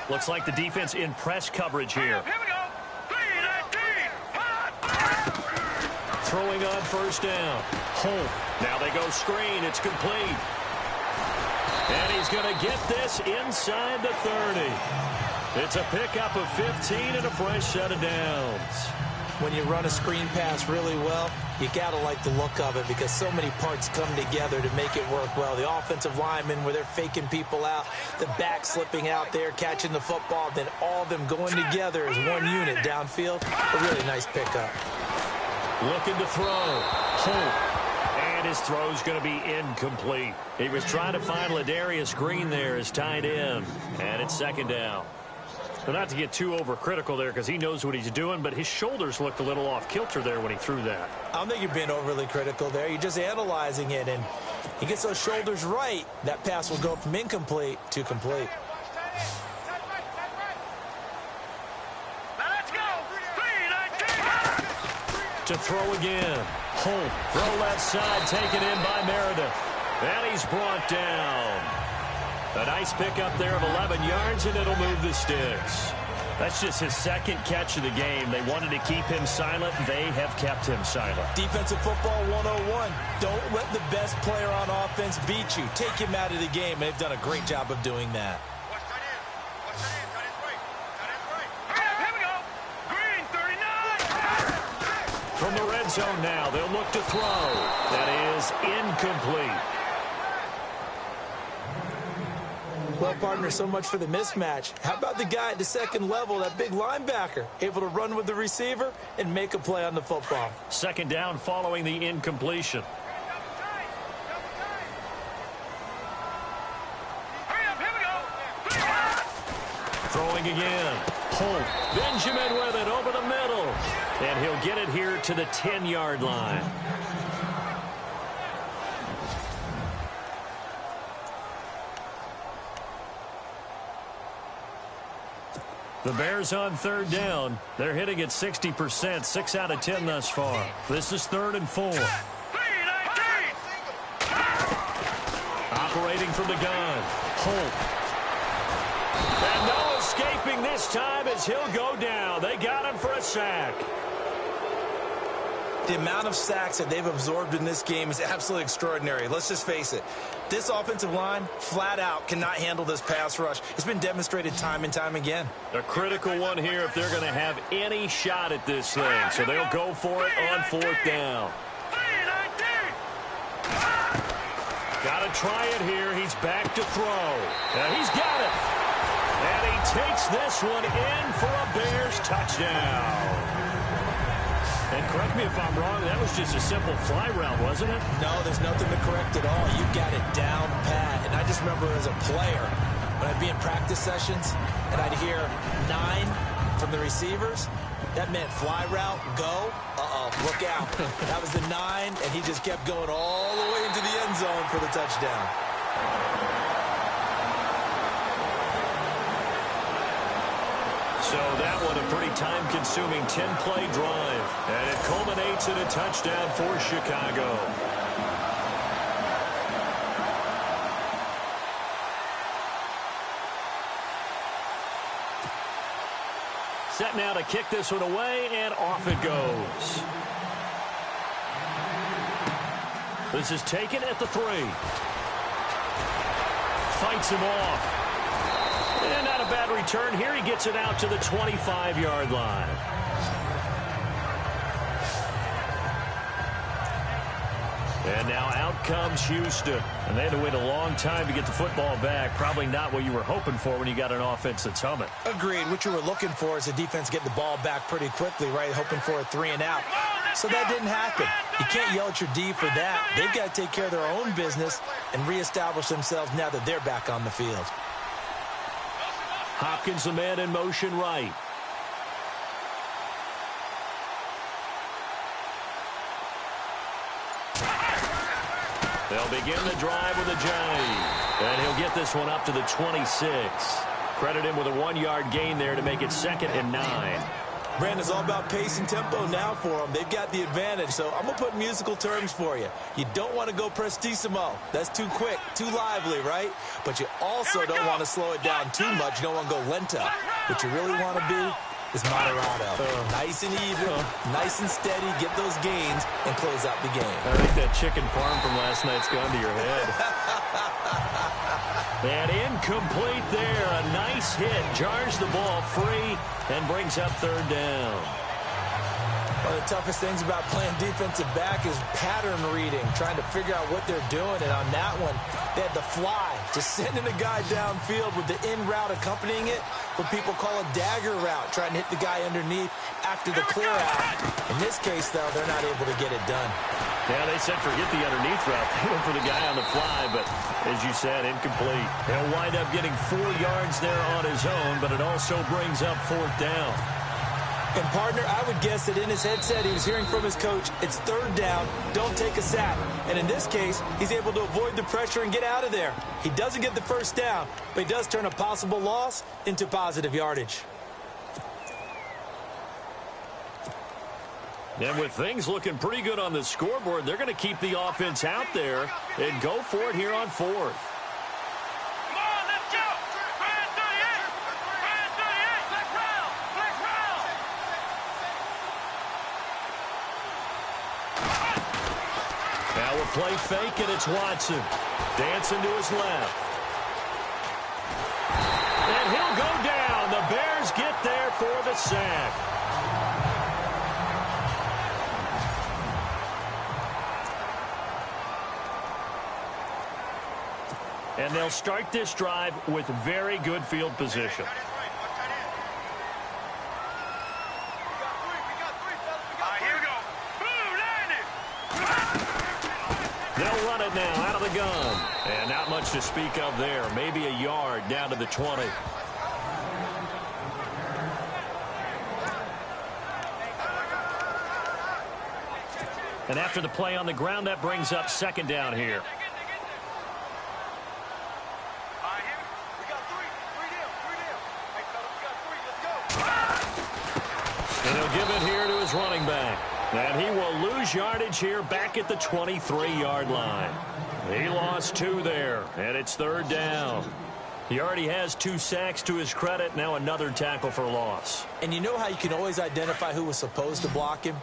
Speaker 1: Looks like the defense in press coverage here.
Speaker 3: Here we go! 3-19!
Speaker 1: Throwing on 1st down. Holt. Now they go screen. It's complete. And he's going to get this inside the 30. It's a pickup of 15 and a fresh set of downs.
Speaker 2: When you run a screen pass really well, you got to like the look of it because so many parts come together to make it work well. The offensive linemen, where they're faking people out, the back slipping out there, catching the football, then all of them going together as one unit downfield. A really nice pickup.
Speaker 1: Looking to throw. Holt. And his throw's going to be incomplete. He was trying to find Ladarius Green there as tight end, and it's second down. But not to get too overcritical there because he knows what he's doing, but his shoulders looked a little off kilter there when he threw that.
Speaker 2: I don't think you're being overly critical there. You're just analyzing it, and he gets those shoulders right. That pass will go from incomplete to complete.
Speaker 1: To throw again. Holt. Throw left side, taken in by Meredith. And he's brought down. A nice pickup there of 11 yards, and it'll move the sticks. That's just his second catch of the game. They wanted to keep him silent. They have kept him silent.
Speaker 2: Defensive football 101. Don't let the best player on offense beat you. Take him out of the game, and they've done a great job of doing that.
Speaker 1: From the red zone now, they'll look to throw. That is incomplete.
Speaker 2: Well, partner, so much for the mismatch. How about the guy at the second level, that big linebacker, able to run with the receiver and make a play on the football?
Speaker 1: Second down following the incompletion. Throwing again. Holt. Benjamin with it over the middle. And he'll get it here to the 10-yard line. The Bears on third down. They're hitting at 60%, 6 out of 10 thus far. This is 3rd and 4. Operating from the gun. Holt. And no escaping this time as he'll go down. They got him for a sack.
Speaker 2: The amount of sacks that they've absorbed in this game is absolutely extraordinary. Let's just face it. This offensive line, flat out, cannot handle this pass rush. It's been demonstrated time and time again.
Speaker 1: A critical one here if they're going to have any shot at this thing. So they'll go for it on 4th down. Got to try it here. He's back to throw. And he's got it. And he takes this one in for a Bears touchdown. And correct me if I'm wrong, that was just a simple fly route, wasn't it?
Speaker 2: No, there's nothing to correct at all. You got it down pat. And I just remember as a player, when I'd be in practice sessions, and I'd hear 9 from the receivers, that meant fly route, go, look out. That was the 9, and he just kept going all the way into the end zone for the touchdown.
Speaker 1: So that one a pretty time-consuming 10-play drive. And it culminates in a touchdown for Chicago. Set now to kick this one away, and off it goes. This is taken at the 3. Fights him off. And not a bad return here. He gets it out to the 25-yard line. And now out comes Houston. And they had to wait a long time to get the football back. Probably not what you were hoping for when you got an offense that's humming.
Speaker 2: Agreed. What you were looking for is the defense getting the ball back pretty quickly, right? Hoping for a 3 and out. So that didn't happen. You can't yell at your D for that. They've got to take care of their own business and reestablish themselves now that they're back on the field.
Speaker 1: Hopkins, the man in motion right. They'll begin the drive with a jive. And he'll get this one up to the 26. Credit him with a 1-yard gain there to make it 2nd and 9.
Speaker 2: Brandon, it's all about pace and tempo now for them. They've got the advantage, so I'm going to put musical terms for you. You don't want to go prestissimo. That's too quick, too lively, right? But you also don't want to slow it down too much. You don't want to go lento. What you really want to be is moderato. Nice and even, nice and steady, get those gains, and close out the game.
Speaker 1: I think that chicken parm from last night's gone to your head. And incomplete there. A nice hit. Jars the ball free and brings up 3rd down.
Speaker 2: One of the toughest things about playing defensive back is pattern reading, trying to figure out what they're doing. And on that one, they had the fly, just sending a guy downfield with the in route accompanying it, what people call a dagger route, trying to hit the guy underneath after the clear out. In this case, though, they're not able to get it done.
Speaker 1: Yeah, they said forget the underneath route. They went for the guy on the fly, but as you said, incomplete. He'll wind up getting 4 yards there on his own, but it also brings up 4th down.
Speaker 2: And, partner, I would guess that in his headset he was hearing from his coach, it's 3rd down, don't take a sack. And in this case, he's able to avoid the pressure and get out of there. He doesn't get the 1st down, but he does turn a possible loss into positive yardage.
Speaker 1: And with things looking pretty good on the scoreboard, they're going to keep the offense out there and go for it here on 4th.
Speaker 3: Come on, let's go. Brand 38. Brand 38. Flex round. Flex round.
Speaker 1: Now a play fake, and it's Watson. Dancing to his left. And he'll go down. The Bears get there for the sack. And they'll start this drive with very good field position.
Speaker 3: Here we go. Boom, landed.
Speaker 1: They'll run it now out of the gun. And not much to speak of there. Maybe a yard down to the 20. And after the play on the ground, that brings up 2nd down here. And he'll give it here to his running back. And he will lose yardage here back at the 23-yard line. He lost 2 there, and it's 3rd down. He already has 2 sacks to his credit. Now another tackle for loss.
Speaker 2: And you know how you can always identify who was supposed to block him?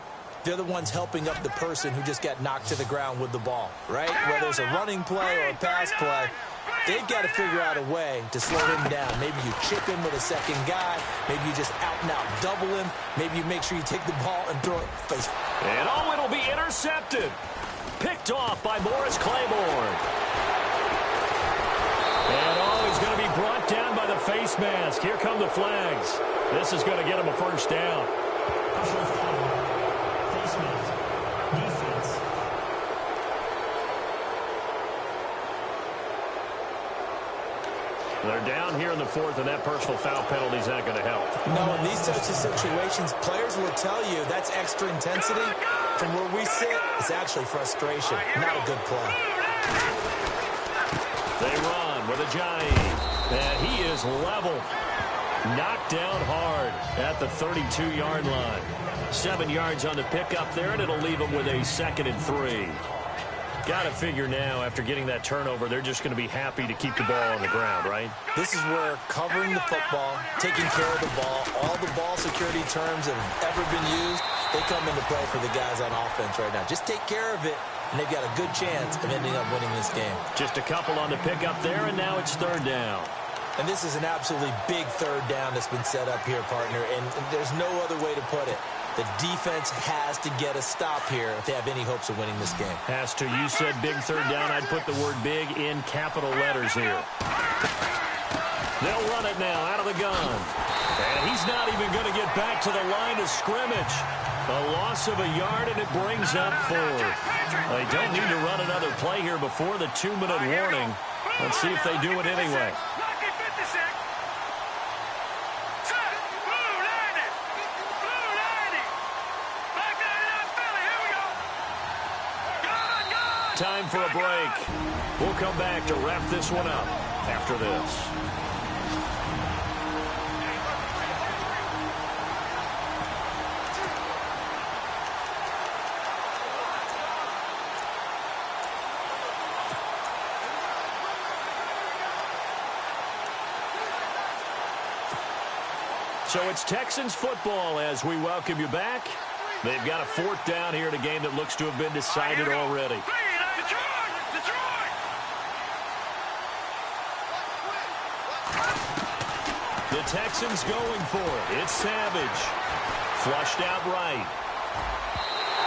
Speaker 2: They're the ones helping up the person who just got knocked to the ground with the ball, right? Whether it's a running play or a pass play, they've got to figure out a way to slow him down. Maybe you chip him with a 2nd guy. Maybe you just out-and-out double him. Maybe you make sure you take the ball and throw it face.
Speaker 1: And oh, it'll be intercepted. Picked off by Morris Claiborne. And oh, he's going to be brought down by the face mask. Here come the flags. This is going to get him a 1st down.
Speaker 4: Personal foul. Face mask. Defense.
Speaker 1: They're down here in the 4th, and that personal foul penalty is not going to help.
Speaker 2: No, in these types of situations, players will tell you that's extra intensity. From where we sit, it's actually frustration, not a good play.
Speaker 1: They run with Ajayi, and he is level. Knocked down hard at the 32-yard line. 7 yards on the pickup there, and it'll leave him with a 2nd and 3. Got to figure now, after getting that turnover, they're just going to be happy to keep the ball on the ground, right?
Speaker 2: This is where covering the football, taking care of the ball, all the ball security terms that have ever been used, they come into play for the guys on offense right now. Just take care of it, and they've got a good chance of ending up winning this game.
Speaker 1: Just a couple on the pickup there, and now it's 3rd down.
Speaker 2: And this is an absolutely big 3rd down that's been set up here, partner, and there's no other way to put it. The defense has to get a stop here if they have any hopes of winning this game.
Speaker 1: Has to. You said big 3rd down. I'd put the word big in capital letters here. They'll run it now out of the gun. And he's not even going to get back to the line of scrimmage. A loss of a yard, and it brings up 4th. They don't need to run another play here before the 2-minute warning. Let's see if they do it anyway. Time for a break. We'll come back to wrap this one up after this. So it's Texans football as we welcome you back. They've got a 4th down here in a game that looks to have been decided already. The Texans going for it. It's Savage. Flushed out right.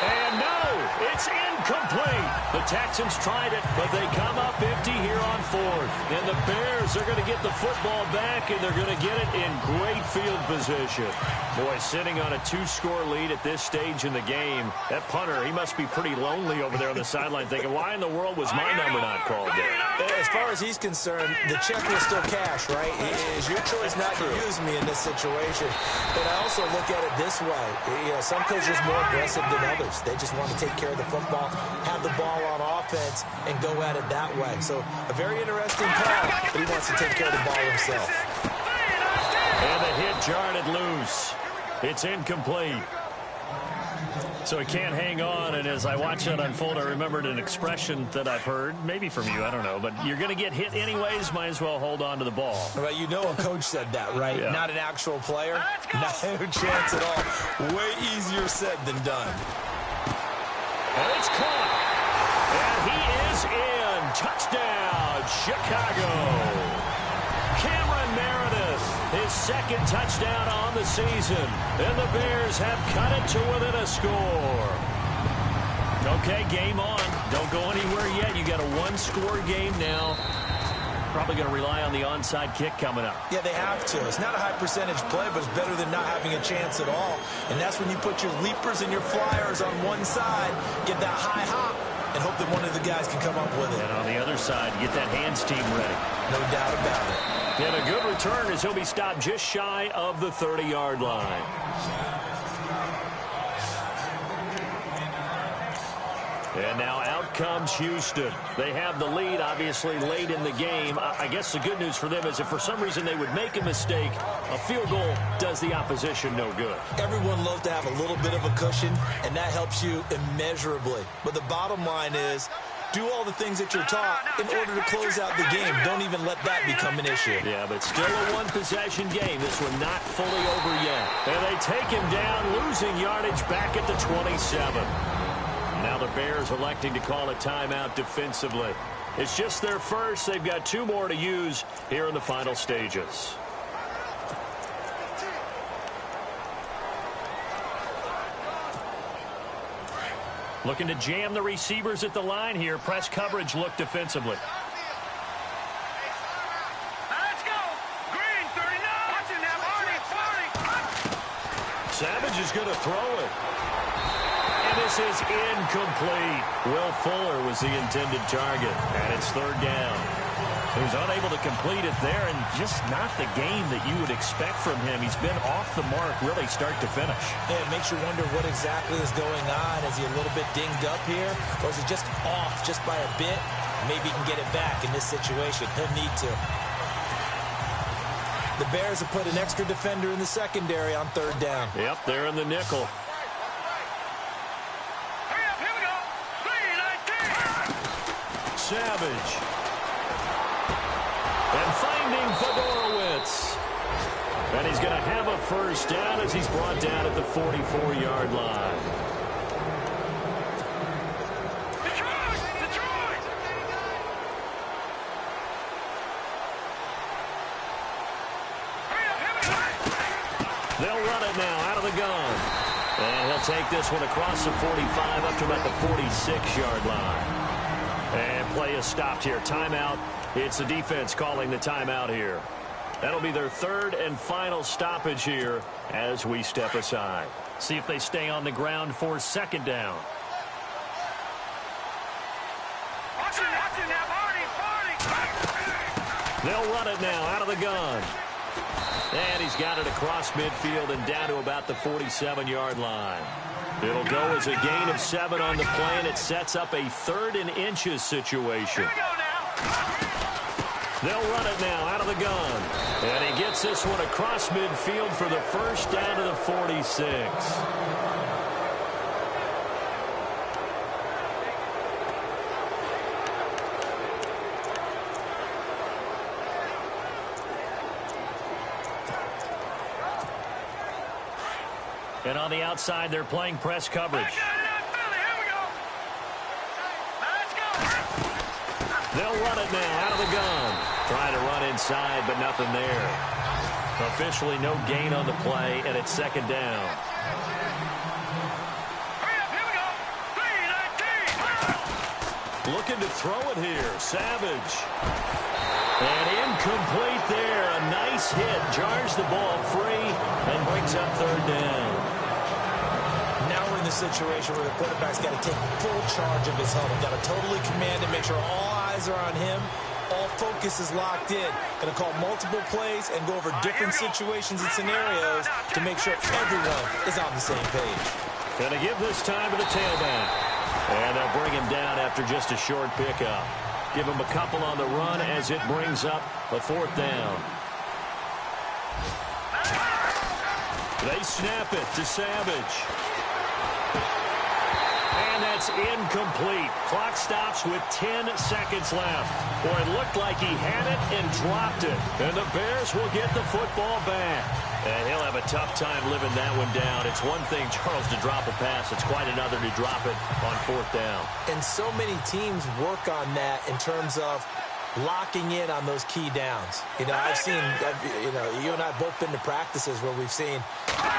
Speaker 1: And no, it's incomplete. The Texans tried it, but they come up empty here on 4th. And the Bears are going to get the football back, and they're going to get it in great field position. Boy, sitting on a 2-score lead at this stage in the game, that punter, he must be pretty lonely over there on the sideline thinking, why in the world was my number not called there?
Speaker 2: As far as he's concerned, the check will still cash, right? It is your choice not to use me in this situation. But I also look at it this way. You know, some coaches are more aggressive than others. They just want to take care of the football, have the ball on offense, and go at it that way. So a very interesting call, but he wants to take care of the ball himself.
Speaker 1: And the hit jarred it loose. It's incomplete. So he can't hang on, and as I watch that unfold, I remembered an expression that I've heard, maybe from you, I don't know, but you're going to get hit anyways, might as well hold on to the ball.
Speaker 2: Well, you know a coach said that, right?
Speaker 1: Yeah.
Speaker 2: Not an actual player. No chance at all. Way easier said than done.
Speaker 1: And it's caught. And he is in. Touchdown, Chicago. Cameron Meredith, his second touchdown on the season. And the Bears have cut it to within a score. Okay, game on. Don't go anywhere yet. You got a 1-score game now. Probably going to rely on the onside kick coming up.
Speaker 2: Yeah, they have to. It's not a high percentage play, but it's better than not having a chance at all. And that's when you put your leapers and your flyers on one side, get that high hop, and hope that one of the guys can come up with it.
Speaker 1: And on the other side, get that hands team ready.
Speaker 2: No doubt about it.
Speaker 1: And a good return as he'll be stopped just shy of the 30-yard line. And now out comes Houston. They have the lead, obviously, late in the game. I guess the good news for them is if for some reason they would make a mistake, a field goal does the opposition no good.
Speaker 2: Everyone loves to have a little bit of a cushion, and that helps you immeasurably. But the bottom line is, do all the things that you're taught in order to close out the game. Don't even let that become an issue.
Speaker 1: Yeah, but still a one-possession game. This one not fully over yet. And they take him down, losing yardage back at the 27. Now the Bears electing to call a timeout defensively. It's just their first. They've got 2 more to use here in the final stages. Looking to jam the receivers at the line here. Press coverage look defensively.
Speaker 3: Let's go. Green, 39. Watching that, Marty.
Speaker 1: Savage is going to throw it. And this is incomplete. Will Fuller was the intended target, and it's 3rd down. He was unable to complete it there, and just not the game that you would expect from him. He's been off the mark really start to finish.
Speaker 2: Yeah, it makes you wonder what exactly is going on. Is he a little bit dinged up here, or is he just off just by a bit? Maybe he can get it back in this situation. He'll need to. The Bears have put an extra defender in the secondary on 3rd down.
Speaker 1: Yep, they're in the nickel. Savage. And finding Fedorowicz. And he's going to have a first down as he's brought down at the 44-yard line.
Speaker 3: Detroit!
Speaker 1: They'll run it now out of the gun. And he'll take this one across the 45 up to about the 46-yard line. And play is stopped here. Timeout. It's the defense calling the timeout here. That'll be their 3rd and final stoppage here as we step aside. See if they stay on the ground for 2nd down.
Speaker 3: Watching that, Marty.
Speaker 1: They'll run it now out of the gun. And he's got it across midfield and down to about the 47-yard line. It'll go as a gain of 7 on the play, and it sets up a 3rd and inches situation.
Speaker 3: Here we go now.
Speaker 1: They'll run it now out of the gun. And he gets this one across midfield for the first down to the 46. And on the outside, they're playing press coverage. They'll run it now out of the gun. Trying to run inside, but nothing there. Officially no gain on the play, and it's 2nd down. Looking to throw it here. Savage. And incomplete there. A nice hit. Jars the ball free and brings up third down.
Speaker 2: Now we're in the situation where the quarterback's got to take full charge of his huddle. Got to totally command and make sure all eyes are on him. All focus is locked in. Going to call multiple plays and go over different situations and scenarios to make sure everyone is on the same page.
Speaker 1: Going to give this time to the tailback. And they'll bring him down after just a short pickup. Give him a couple on the run as it brings up a fourth down. They snap it to Savage. And that's incomplete. Clock stops with 10 seconds left. Boy, it looked like he had it and dropped it. And the Bears will get the football back. And he'll have a tough time living that one down. It's one thing, Charles, to drop a pass. It's quite another to drop it on fourth down.
Speaker 2: And so many teams work on that in terms of locking in on those key downs. I've seen, you and I both been to practices where we've seen,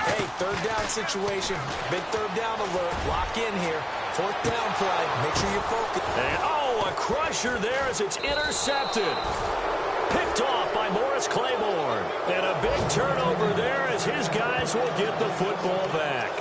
Speaker 2: hey, third down situation, big third down alert, lock in here, fourth down play, make sure you focus.
Speaker 1: And, a crusher there as it's intercepted. Picked off by Morris Claiborne. And a big turnover there as his guys will get the football back.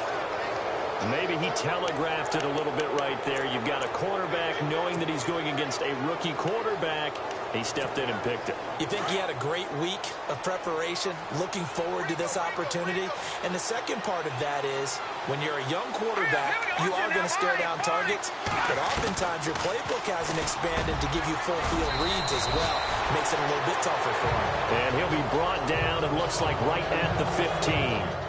Speaker 1: Maybe he telegraphed it a little bit right there. You've got a cornerback knowing that he's going against a rookie quarterback. He stepped in and picked it.
Speaker 2: You think he had a great week of preparation, looking forward to this opportunity? And the second part of that is, when you're a young quarterback, you are going to stare down targets, but oftentimes your playbook hasn't expanded to give you full field reads as well. Makes it a little bit tougher for him.
Speaker 1: And he'll be brought down, it looks like right at the 15.